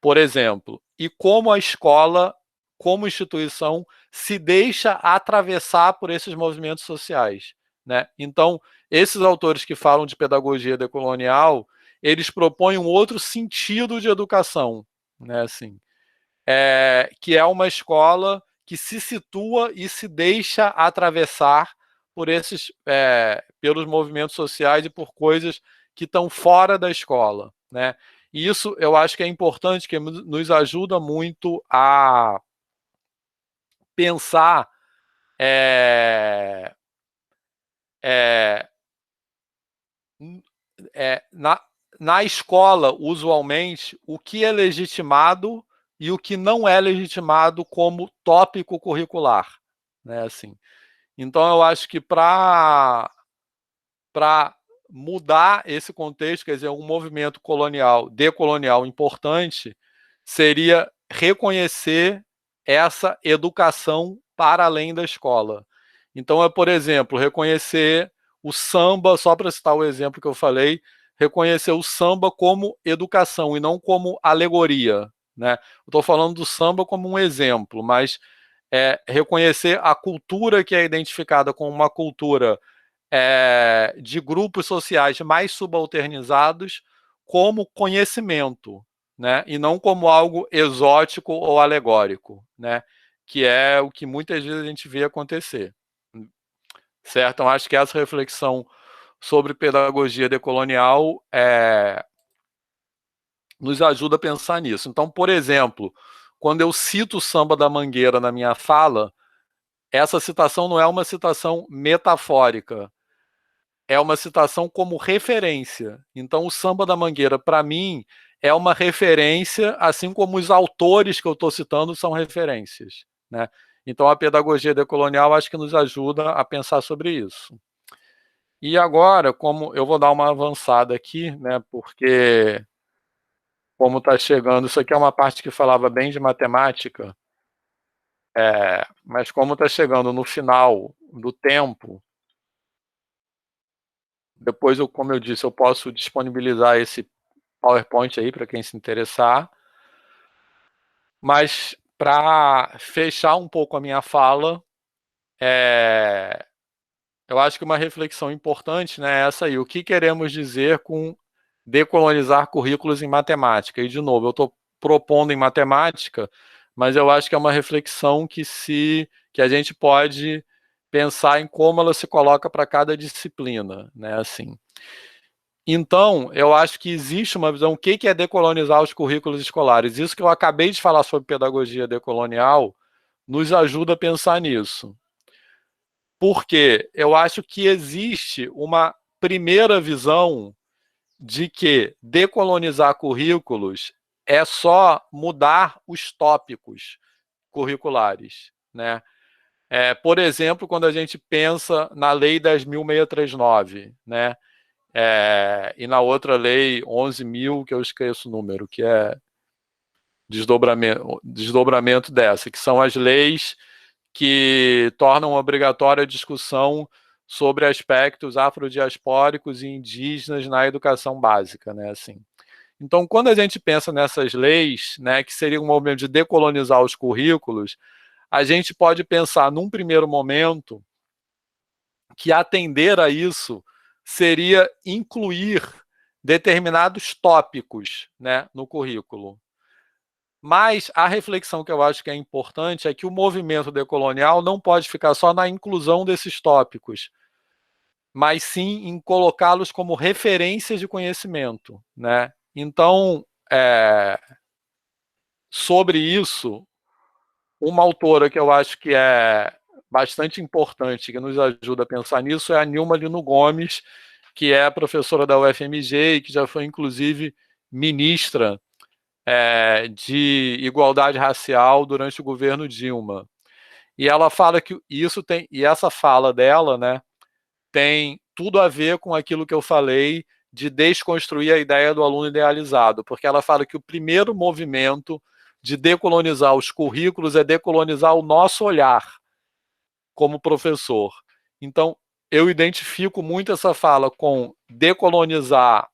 por exemplo, e como a escola, como instituição, se deixa atravessar por esses movimentos sociais, né? Então, esses autores que falam de pedagogia decolonial, eles propõem um outro sentido de educação, né? Assim, que é uma escola que se situa e se deixa atravessar por pelos movimentos sociais e por coisas que estão fora da escola, né? E isso eu acho que é importante, que nos ajuda muito a pensar na escola, usualmente, o que é legitimado e o que não é legitimado como tópico curricular, né? Assim, então, eu acho que para mudar esse contexto, quer dizer, um movimento decolonial importante, seria reconhecer essa educação para além da escola. Então, por exemplo, reconhecer o samba, só para citar o exemplo que eu falei, reconhecer o samba como educação e não como alegoria, né? Estou falando do samba como um exemplo, mas reconhecer a cultura que é identificada como uma cultura de grupos sociais mais subalternizados como conhecimento, né? E não como algo exótico ou alegórico, né? Que é o que muitas vezes a gente vê acontecer. Certo? Então, acho que essa reflexão sobre pedagogia decolonial nos ajuda a pensar nisso. Então, por exemplo, quando eu cito o Samba da Mangueira na minha fala, essa citação não é uma citação metafórica, é uma citação como referência. Então, o Samba da Mangueira, para mim, é uma referência, assim como os autores que eu estou citando são referências, né? Então, a pedagogia decolonial acho que nos ajuda a pensar sobre isso. E agora, como eu vou dar uma avançada aqui, né? Porque, como está chegando, isso aqui é uma parte que falava bem de matemática, mas como está chegando no final do tempo, depois, como eu disse, eu posso disponibilizar esse PowerPoint aí para quem se interessar. Mas, para fechar um pouco a minha fala, eu acho que uma reflexão importante, né, é essa aí. O que queremos dizer com decolonizar currículos em matemática? E, de novo, eu estou propondo em matemática, mas eu acho que é uma reflexão que a gente pode pensar em como ela se coloca para cada disciplina, né, assim. Então, eu acho que existe uma visão, o que é decolonizar os currículos escolares? Isso que eu acabei de falar sobre pedagogia decolonial nos ajuda a pensar nisso. Porque eu acho que existe uma primeira visão de que decolonizar currículos é só mudar os tópicos curriculares, né? Por exemplo, quando a gente pensa na Lei 10.639, né? E na outra lei, 11.000, que eu esqueço o número, que é desdobramento dessa, que são as leis que tornam obrigatória a discussão sobre aspectos afrodiaspóricos e indígenas na educação básica, né, assim. Então, quando a gente pensa nessas leis, né, que seria um momento de decolonizar os currículos, a gente pode pensar, num primeiro momento, que atender a isso seria incluir determinados tópicos, né, no currículo. Mas a reflexão que eu acho que é importante é que o movimento decolonial não pode ficar só na inclusão desses tópicos, mas sim em colocá-los como referências de conhecimento, né? Então, sobre isso, uma autora que eu acho que é bastante importante, que nos ajuda a pensar nisso, é a Nilma Lino Gomes, que é professora da UFMG e que já foi, inclusive, ministra de igualdade racial durante o governo Dilma. E ela fala que isso tem, e essa fala dela, né, tem tudo a ver com aquilo que eu falei de desconstruir a ideia do aluno idealizado, porque ela fala que o primeiro movimento de decolonizar os currículos é decolonizar o nosso olhar como professor. Então, eu identifico muito essa fala com decolonizar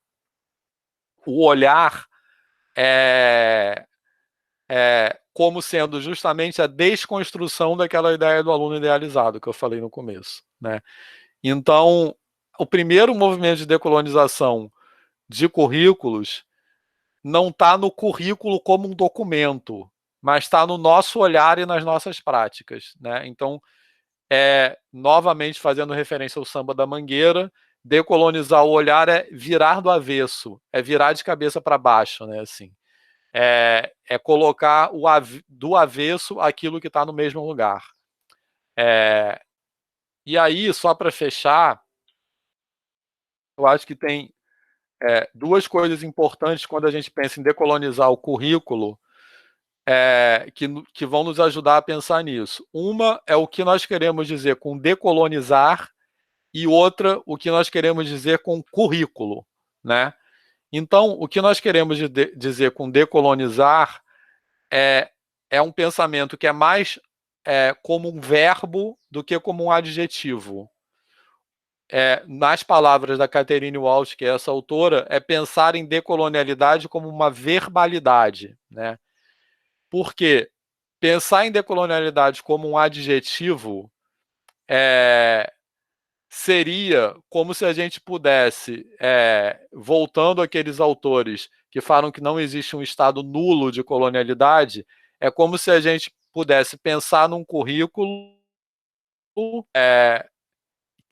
o olhar como sendo justamente a desconstrução daquela ideia do aluno idealizado que eu falei no começo, né? Então, o primeiro movimento de decolonização de currículos não está no currículo como um documento, mas está no nosso olhar e nas nossas práticas, né? Então, novamente fazendo referência ao samba da Mangueira, decolonizar o olhar é virar do avesso, é virar de cabeça para baixo, né? Assim, colocar do avesso aquilo que está no mesmo lugar. E aí, só para fechar, eu acho que tem duas coisas importantes quando a gente pensa em decolonizar o currículo, que vão nos ajudar a pensar nisso. Uma é o que nós queremos dizer com decolonizar e outra, o que nós queremos dizer com currículo, né? Então, o que nós queremos dizer com decolonizar é um pensamento que é mais como um verbo do que como um adjetivo. Nas palavras da Catherine Walsh, que é essa autora, é pensar em decolonialidade como uma verbalidade, né? Porque pensar em decolonialidade como um adjetivo seria como se a gente pudesse, voltando àqueles autores que falam que não existe um estado nulo de colonialidade, é como se a gente pudesse pensar num currículo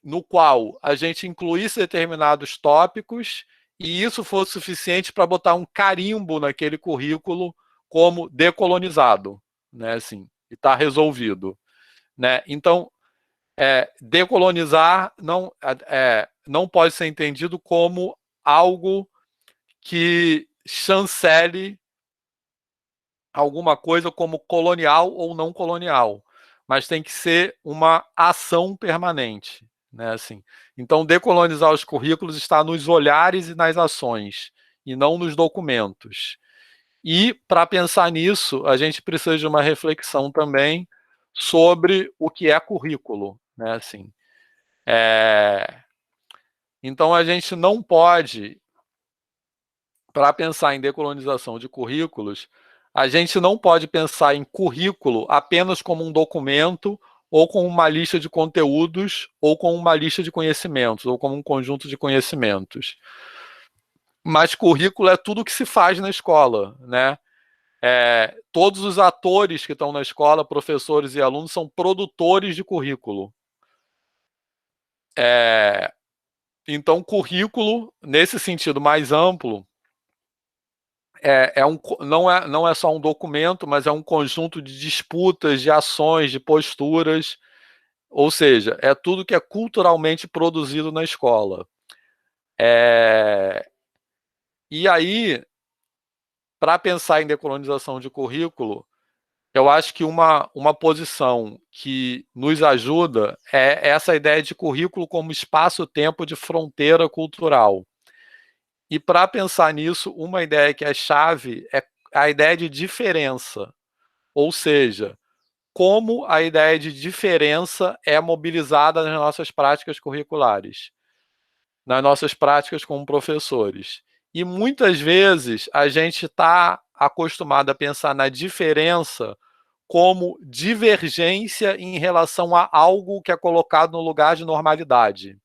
no qual a gente incluísse determinados tópicos e isso fosse suficiente para botar um carimbo naquele currículo como decolonizado, né, assim, e está resolvido, né? Então, decolonizar não pode ser entendido como algo que chancele alguma coisa como colonial ou não colonial, mas tem que ser uma ação permanente, né, assim. Então, decolonizar os currículos está nos olhares e nas ações, e não nos documentos. E, para pensar nisso, a gente precisa de uma reflexão também sobre o que é currículo, né, assim. Então, a gente não pode, para pensar em decolonização de currículos, a gente não pode pensar em currículo apenas como um documento ou como uma lista de conteúdos ou como uma lista de conhecimentos ou como um conjunto de conhecimentos. Mas currículo é tudo que se faz na escola, né? Todos os atores que estão na escola, professores e alunos, são produtores de currículo. Então, currículo, nesse sentido mais amplo, não é só um documento, mas é um conjunto de disputas, de ações, de posturas, ou seja, é tudo que é culturalmente produzido na escola. E aí, para pensar em decolonização de currículo, eu acho que uma posição que nos ajuda é essa ideia de currículo como espaço-tempo de fronteira cultural. E para pensar nisso, uma ideia que é chave é a ideia de diferença. Ou seja, como a ideia de diferença é mobilizada nas nossas práticas curriculares, nas nossas práticas como professores. E muitas vezes a gente está acostumado a pensar na diferença como divergência em relação a algo que é colocado no lugar de normalidade.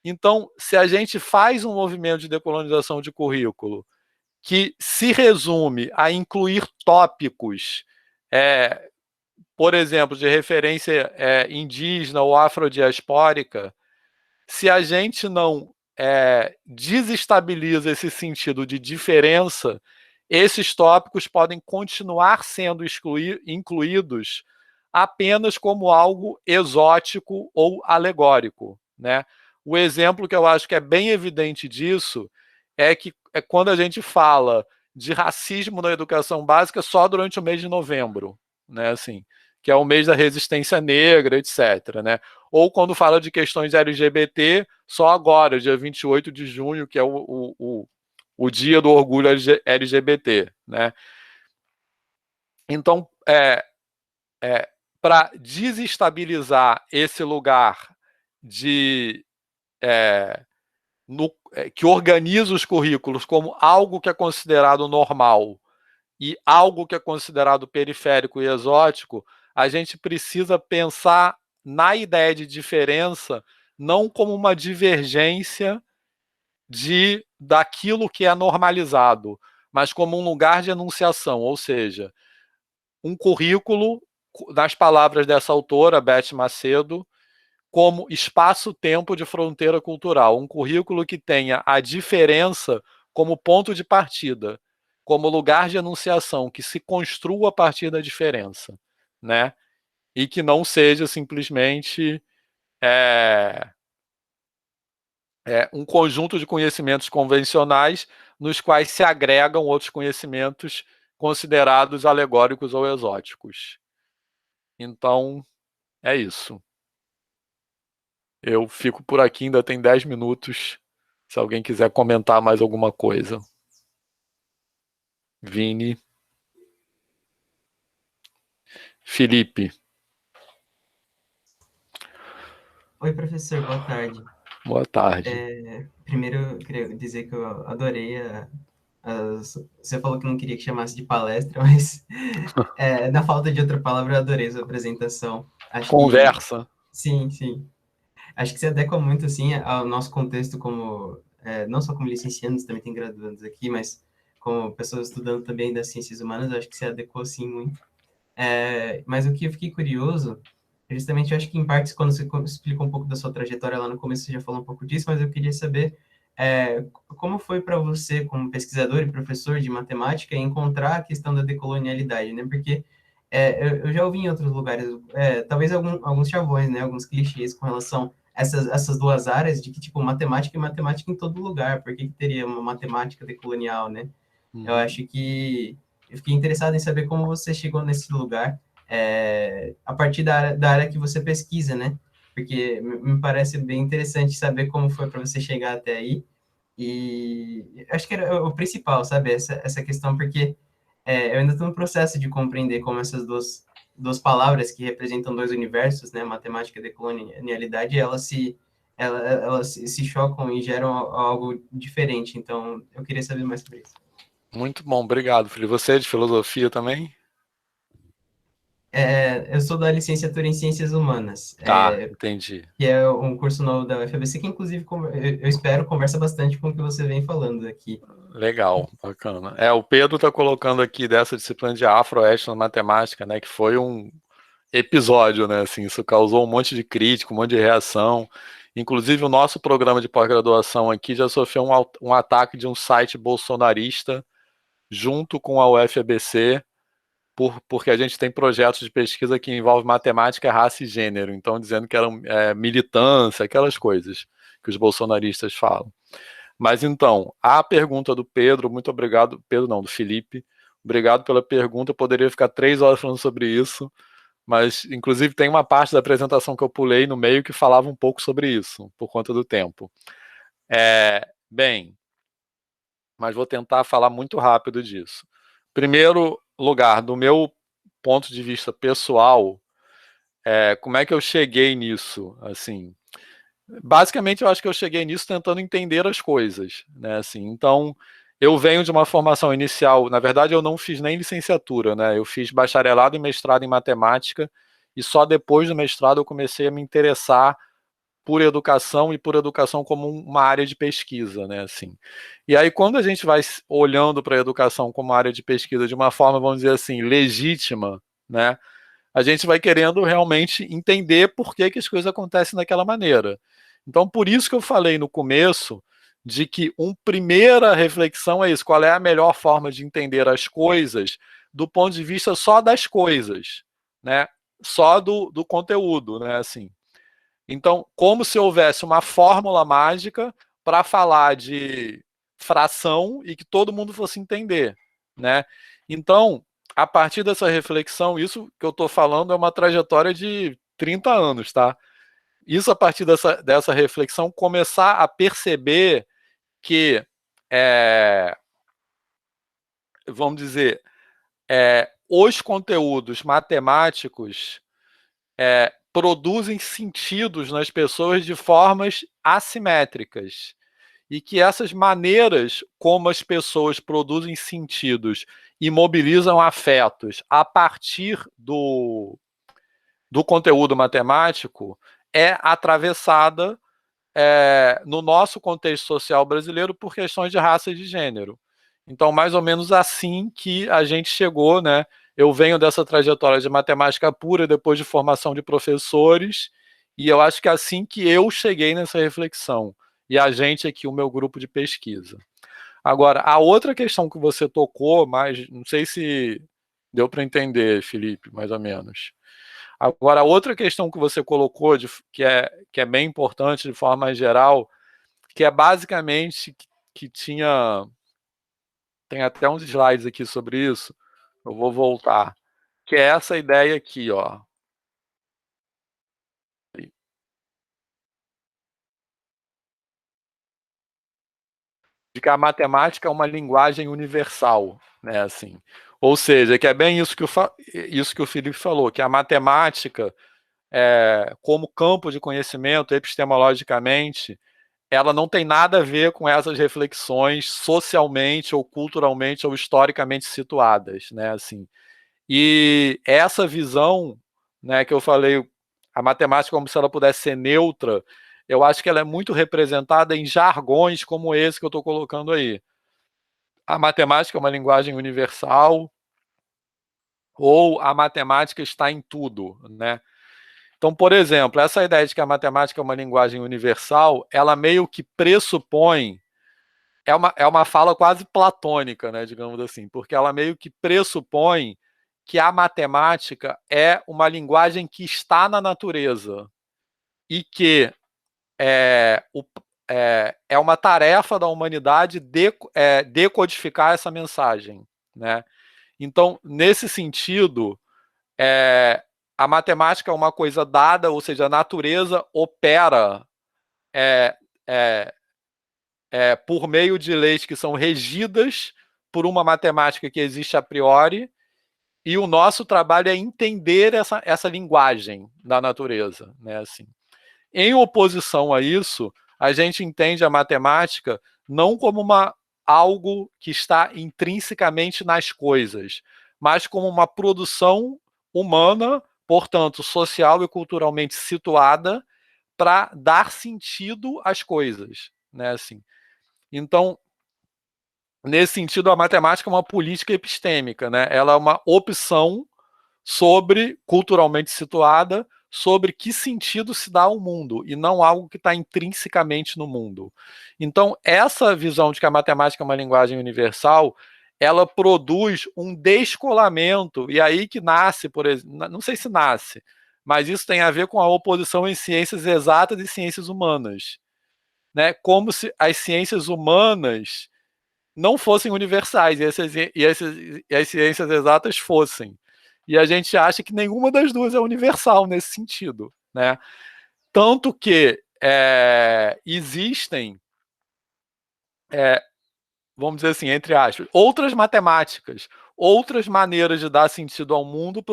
Então, se a gente faz um movimento de decolonização de currículo que se resume a incluir tópicos, por exemplo, de referência indígena ou afrodiaspórica, se a gente não desestabiliza esse sentido de diferença, esses tópicos podem continuar sendo incluídos apenas como algo exótico ou alegórico, né? O exemplo que eu acho que é bem evidente disso é que quando a gente fala de racismo na educação básica só durante o mês de novembro, né? Assim, que é o mês da resistência negra, etc., né? Ou quando fala de questões LGBT, só agora, dia 28 de junho, que é o dia do orgulho LGBT, né? Então, para desestabilizar esse lugar que organiza os currículos como algo que é considerado normal e algo que é considerado periférico e exótico, a gente precisa pensar na ideia de diferença não como uma divergência daquilo que é normalizado, mas como um lugar de enunciação, ou seja, um currículo, nas palavras dessa autora, Beth Macedo, como espaço-tempo de fronteira cultural, um currículo que tenha a diferença como ponto de partida, como lugar de enunciação, que se construa a partir da diferença, né? E que não seja simplesmente um conjunto de conhecimentos convencionais nos quais se agregam outros conhecimentos considerados alegóricos ou exóticos. Então, é isso. Eu fico por aqui, ainda tem 10 minutos, se alguém quiser comentar mais alguma coisa. Vini. Felipe. Oi, professor, boa tarde. Boa tarde. Primeiro, eu queria dizer que eu adorei você falou que não queria que chamasse de palestra, mas na falta de outra palavra, eu adorei sua apresentação. Conversa. Sim, sim. Acho que se adequa muito, assim, ao nosso contexto como, não só como licenciandos, também tem graduandos aqui, mas como pessoas estudando também das ciências humanas, acho que se adequou, sim, muito. Mas o que eu fiquei curioso, justamente, eu acho que em partes, quando você explicou um pouco da sua trajetória lá no começo, você já falou um pouco disso, mas eu queria saber como foi para você, como pesquisador e professor de matemática, encontrar a questão da decolonialidade, né? Porque eu já ouvi em outros lugares, talvez alguns chavões, né? Alguns clichês com relação a essas duas áreas, de que, tipo, matemática e matemática em todo lugar, por que teria uma matemática decolonial, né? Eu acho que eu fiquei interessado em saber como você chegou nesse lugar, a partir da área que você pesquisa, né? Porque me parece bem interessante saber como foi para você chegar até aí. E acho que era o principal, sabe? Essa questão, porque eu ainda estou no processo de compreender como essas duas palavras que representam dois universos, né? Matemática e decolonialidade, elas se chocam e geram algo diferente. Então, eu queria saber mais sobre isso. Muito bom, obrigado, Felipe. Você é de filosofia também? Eu sou da licenciatura em Ciências Humanas. Entendi. Que é um curso novo da UFABC, que inclusive eu espero conversa bastante com o que você vem falando aqui. Legal, bacana. O Pedro está colocando aqui dessa disciplina de Afro-Oeste na matemática, né, que foi um episódio, né, assim, isso causou um monte de crítica, um monte de reação. Inclusive o nosso programa de pós-graduação aqui já sofreu um ataque de um site bolsonarista junto com a UFABC, porque a gente tem projetos de pesquisa que envolvem matemática, raça e gênero, então dizendo que era militância, aquelas coisas que os bolsonaristas falam. Mas então, a pergunta do Pedro, muito obrigado, Pedro não, do Felipe, obrigado pela pergunta, eu poderia ficar 3 horas falando sobre isso, mas inclusive tem uma parte da apresentação que eu pulei no meio que falava um pouco sobre isso, por conta do tempo. Bem, mas vou tentar falar muito rápido disso. Primeiro lugar, do meu ponto de vista pessoal, como é que eu cheguei nisso? Assim, basicamente, eu acho que eu cheguei nisso tentando entender as coisas, né? Assim, então, eu venho de uma formação inicial. Na verdade, eu não fiz nem licenciatura, né? Eu fiz bacharelado e mestrado em matemática, e só depois do mestrado eu comecei a me interessar por educação e por educação como uma área de pesquisa, né? Assim. E aí, quando a gente vai olhando para a educação como área de pesquisa de uma forma, vamos dizer assim, legítima, né? A gente vai querendo realmente entender por que as coisas acontecem daquela maneira. Então, por isso que eu falei no começo de que uma primeira reflexão é isso: qual é a melhor forma de entender as coisas do ponto de vista só das coisas, né? Só do conteúdo, né? Assim. Então, como se houvesse uma fórmula mágica para falar de fração e que todo mundo fosse entender, né? Então, a partir dessa reflexão, isso que eu estou falando é uma trajetória de 30 anos, tá? Isso, a partir dessa reflexão, começar a perceber que, vamos dizer, os conteúdos matemáticos produzem sentidos nas pessoas de formas assimétricas. E que essas maneiras como as pessoas produzem sentidos e mobilizam afetos a partir do conteúdo matemático é atravessada no nosso contexto social brasileiro por questões de raça e de gênero. Então, mais ou menos assim que a gente chegou, né? Eu venho dessa trajetória de matemática pura, depois de formação de professores, e eu acho que é assim que eu cheguei nessa reflexão. E a gente aqui, o meu grupo de pesquisa. Agora, a outra questão que você tocou, mas não sei se deu para entender, Felipe, mais ou menos. Agora, a outra questão que você colocou, que é bem importante de forma mais geral, que é basicamente que tem até uns slides aqui sobre isso, eu vou voltar, que é essa ideia aqui, ó. De que a matemática é uma linguagem universal, né, assim. Ou seja, que é bem isso que o Felipe falou, que a matemática, como campo de conhecimento, epistemologicamente, ela não tem nada a ver com essas reflexões socialmente ou culturalmente ou historicamente situadas, né, assim. E essa visão, né, que eu falei, a matemática como se ela pudesse ser neutra, eu acho que ela é muito representada em jargões como esse que eu estou colocando aí. A matemática é uma linguagem universal, ou a matemática está em tudo, né? Então, por exemplo, essa ideia de que a matemática é uma linguagem universal, ela meio que pressupõe, é uma fala quase platônica, né, digamos assim, porque ela meio que pressupõe que a matemática é uma linguagem que está na natureza e que é uma tarefa da humanidade decodificar essa mensagem, né? Então, nesse sentido, a matemática é uma coisa dada, ou seja, a natureza opera por meio de leis que são regidas por uma matemática que existe a priori, e o nosso trabalho é entender essa linguagem da natureza, né? Assim. Em oposição a isso, a gente entende a matemática não como algo que está intrinsecamente nas coisas, mas como uma produção humana, portanto, social e culturalmente situada para dar sentido às coisas, né? Assim. Então, nesse sentido, a matemática é uma política epistêmica, né? Ela é uma opção culturalmente situada, sobre que sentido se dá ao mundo, e não algo que está intrinsecamente no mundo. Então, essa visão de que a matemática é uma linguagem universal, ela produz um descolamento, e aí que nasce, por exemplo, não sei se nasce, mas isso tem a ver com a oposição em ciências exatas e ciências humanas, né? Como se as ciências humanas não fossem universais e as ciências exatas fossem. E a gente acha que nenhuma das duas é universal nesse sentido, né? Tanto que existem, vamos dizer assim, entre aspas, outras matemáticas, outras maneiras de dar sentido ao mundo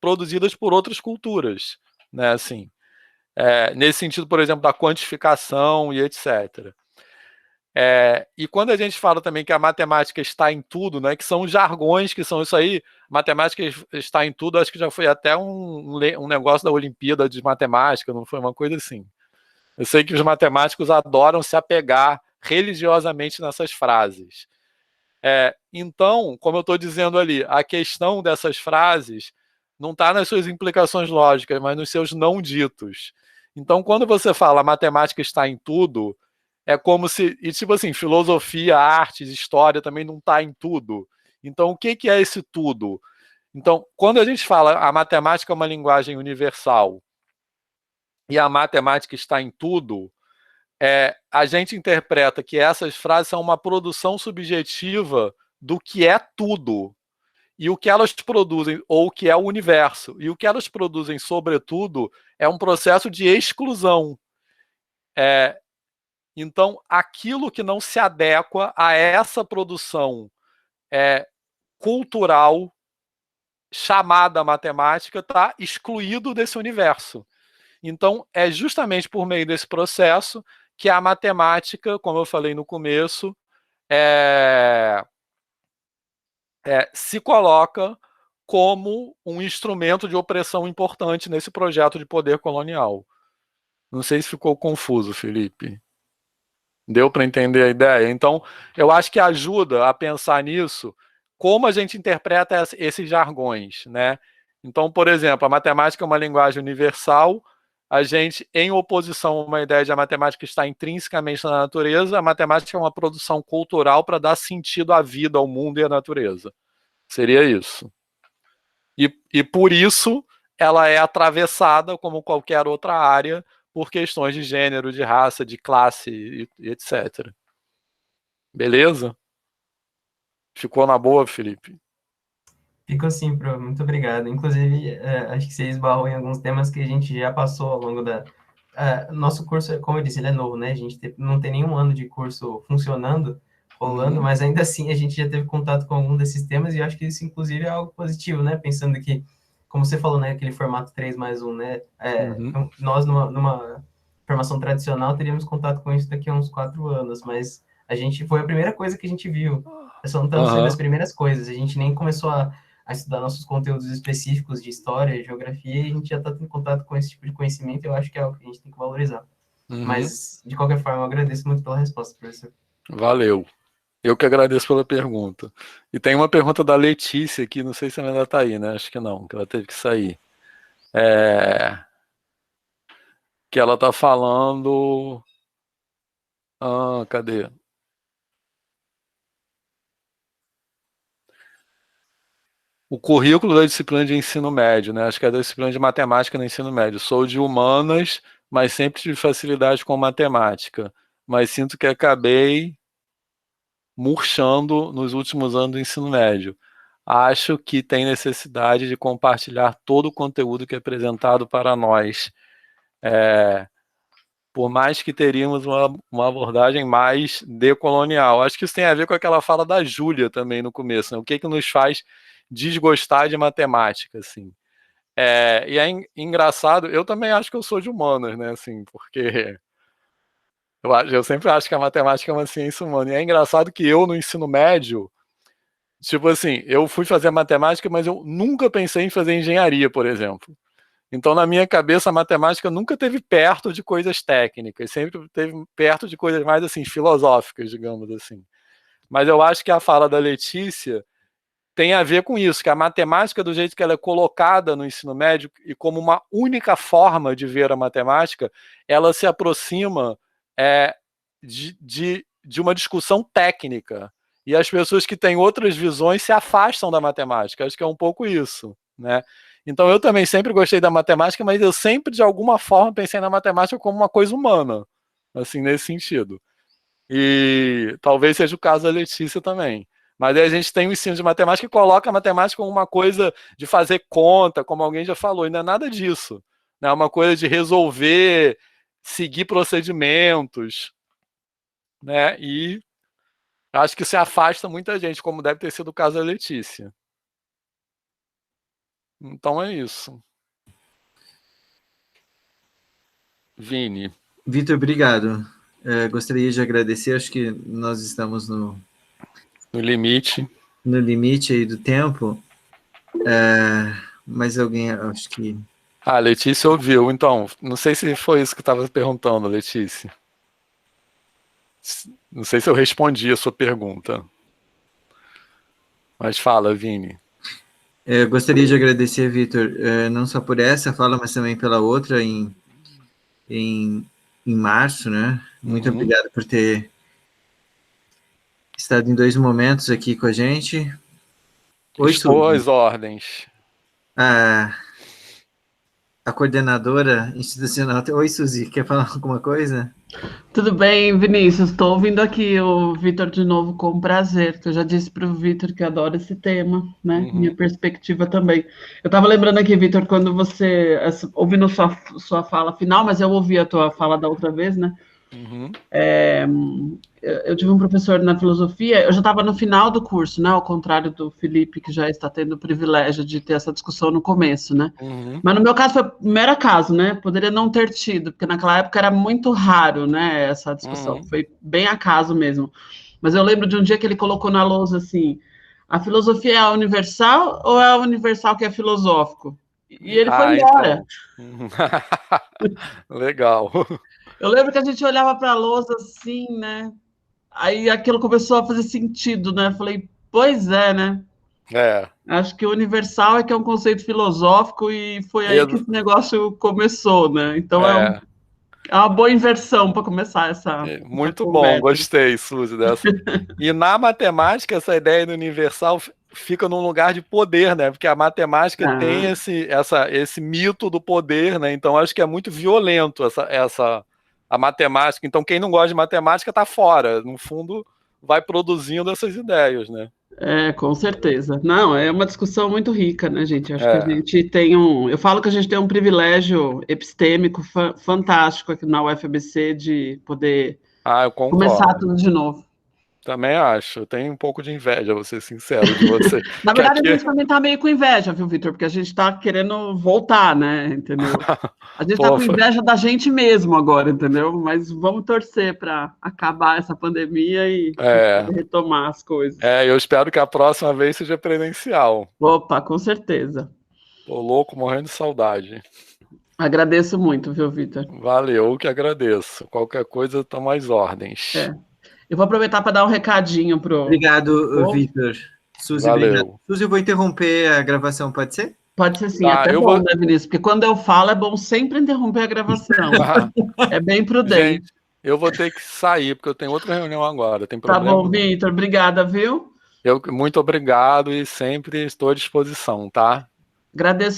produzidas por outras culturas, né? Assim, nesse sentido, por exemplo, da quantificação e etc. E quando a gente fala também que a matemática está em tudo, né, que são os jargões que são isso aí, matemática está em tudo, acho que já foi até um negócio da Olimpíada de Matemática, não foi uma coisa assim. Eu sei que os matemáticos adoram se apegar religiosamente nessas frases. Então, como eu estou dizendo ali, a questão dessas frases não está nas suas implicações lógicas, mas nos seus não ditos. Então, quando você fala a matemática está em tudo, é como se, e tipo assim, filosofia, artes, história também não está em tudo. Então, o que é esse tudo? Então, quando a gente fala a matemática é uma linguagem universal e a matemática está em tudo, a gente interpreta que essas frases são uma produção subjetiva do que é tudo. E o que elas produzem, ou o que é o universo, e o que elas produzem, sobretudo, é um processo de exclusão. Então, aquilo que não se adequa a essa produção cultural chamada matemática está excluído desse universo. Então, é justamente por meio desse processo que a matemática, como eu falei no começo, se coloca como um instrumento de opressão importante nesse projeto de poder colonial. Não sei se ficou confuso, Felipe. Deu para entender a ideia? Então, eu acho que ajuda a pensar nisso, como a gente interpreta esses jargões, né? Então, por exemplo, a matemática é uma linguagem universal, a gente, em oposição a uma ideia de a matemática estar intrinsecamente na natureza, a matemática é uma produção cultural para dar sentido à vida, ao mundo e à natureza. Seria isso. E por isso, ela é atravessada, como qualquer outra área, por questões de gênero, de raça, de classe, e etc. Beleza? Ficou na boa, Felipe? Ficou sim, Pro. Muito obrigado. Inclusive, acho que você esbarrou em alguns temas que a gente já passou ao longo da... nosso curso, como eu disse, ele é novo, né? A gente não tem nenhum ano de curso funcionando, rolando, mas ainda assim a gente já teve contato com algum desses temas e eu acho que isso, inclusive, é algo positivo, né? Pensando que, como você falou, né? Aquele formato 3+1, né? Nós, numa formação tradicional, teríamos contato com isso daqui a uns 4 anos, mas a gente foi a primeira coisa que a gente viu. Só não estamos sendo as primeiras coisas. A gente nem começou a estudar nossos conteúdos específicos de história, geografia, e a gente já está tendo contato com esse tipo de conhecimento, eu acho que é algo que a gente tem que valorizar. Mas, de qualquer forma, eu agradeço muito pela resposta, professor. Valeu. Eu que agradeço pela pergunta. E tem uma pergunta da Letícia aqui, não sei se ela ainda está aí, né? Acho que não, que ela teve que sair. Que ela está falando... cadê? O currículo da disciplina de ensino médio, né? Acho que é da disciplina de matemática no ensino médio. Sou de humanas, mas sempre tive facilidade com matemática. Mas sinto que acabei murchando nos últimos anos do ensino médio. Acho que tem necessidade de compartilhar todo o conteúdo que é apresentado para nós. Por mais que teríamos uma abordagem mais decolonial. Acho que isso tem a ver com aquela fala da Júlia também no começo, né? O que nos faz desgostar de matemática, assim. E é engraçado, eu também acho que eu sou de humanas, né, assim, porque eu sempre acho que a matemática é uma ciência humana, e é engraçado que eu, no ensino médio, tipo assim, eu fui fazer matemática, mas eu nunca pensei em fazer engenharia, por exemplo. Então, na minha cabeça, a matemática nunca esteve perto de coisas técnicas, sempre esteve perto de coisas mais, assim, filosóficas, digamos assim. Mas eu acho que a fala da Letícia tem a ver com isso, que a matemática, do jeito que ela é colocada no ensino médio, e como uma única forma de ver a matemática, ela se aproxima de uma discussão técnica. E as pessoas que têm outras visões se afastam da matemática. Acho que é um pouco isso, né? Então, eu também sempre gostei da matemática, mas eu sempre, de alguma forma, pensei na matemática como uma coisa humana, assim, nesse sentido. E talvez seja o caso da Letícia também. Mas aí a gente tem o ensino de matemática que coloca a matemática como uma coisa de fazer conta, como alguém já falou, e não é nada disso. É uma coisa de resolver, seguir procedimentos, né? E Acho que se afasta muita gente, como deve ter sido o caso da Letícia. Então é isso. Vini. Vitor, obrigado. Gostaria de agradecer, acho que nós estamos no limite aí do tempo. Mas alguém, acho que... A Letícia ouviu, então, não sei se foi isso que estava perguntando, Letícia. Não sei se eu respondi a sua pergunta. Mas fala, Vini. Gostaria de agradecer, Vitor, não só por essa fala, mas também pela outra em março, né? Muito obrigado por ter estado em 2 momentos aqui com a gente. Oi, Suas ordens. A coordenadora institucional. Oi, Suzy, quer falar alguma coisa? Tudo bem, Vinícius? Estou ouvindo aqui o Vitor de novo com prazer, que eu já disse para o Vitor que adoro esse tema, né? Minha perspectiva também. Eu estava lembrando aqui, Vitor, quando você, ouvindo sua fala final, mas eu ouvi a tua fala da outra vez, né? Eu tive um professor na filosofia, eu já estava no final do curso, né? Ao contrário do Felipe, que já está tendo o privilégio de ter essa discussão no começo, né? Mas no meu caso foi mero acaso, né? Poderia não ter tido, porque naquela época era muito raro, né? Essa discussão, foi bem acaso mesmo. Mas eu lembro de um dia que ele colocou na lousa assim: a filosofia é universal ou é universal que é filosófico? E ele foi embora. Então. Legal. Eu lembro que a gente olhava para a lousa assim, né? Aí aquilo começou a fazer sentido, né? Falei, pois é, né? Acho que o universal é que é um conceito filosófico e foi aí que esse negócio começou, né? Então é uma boa inversão para começar essa muito essa bom, gostei, Suzy, dessa. E na matemática, essa ideia do universal fica num lugar de poder, né? Porque a matemática tem esse mito do poder, né? Então acho que é muito violento a matemática. Então quem não gosta de matemática está fora. No fundo, vai produzindo essas ideias, né? Com certeza. Não, é uma discussão muito rica, né, gente? Acho que a gente tem eu falo que a gente tem um privilégio epistêmico fantástico aqui na UFABC de poder começar tudo de novo. Também acho. Eu tenho um pouco de inveja, vou ser sincero de você. Na verdade, a gente também tá meio com inveja, viu, Vitor? Porque a gente tá querendo voltar, né? Entendeu? A gente tá com inveja da gente mesmo agora, entendeu? Mas vamos torcer para acabar essa pandemia e retomar as coisas. Eu espero que a próxima vez seja presencial. Opa, com certeza. Tô louco, morrendo de saudade. Agradeço muito, viu, Vitor? Valeu, eu que agradeço. Qualquer coisa, tomo as ordens. Eu vou aproveitar para dar um recadinho pro... Obrigado, Vitor. Suzy, obrigado. Suzy, eu vou interromper a gravação, pode ser? Pode ser sim, até bom, né, Vinícius? Porque quando eu falo, é bom sempre interromper a gravação. É bem prudente. Gente, eu vou ter que sair, porque eu tenho outra reunião agora. Tem problema? Tá bom, Vitor, obrigada, viu? Muito obrigado e sempre estou à disposição, tá? Agradeço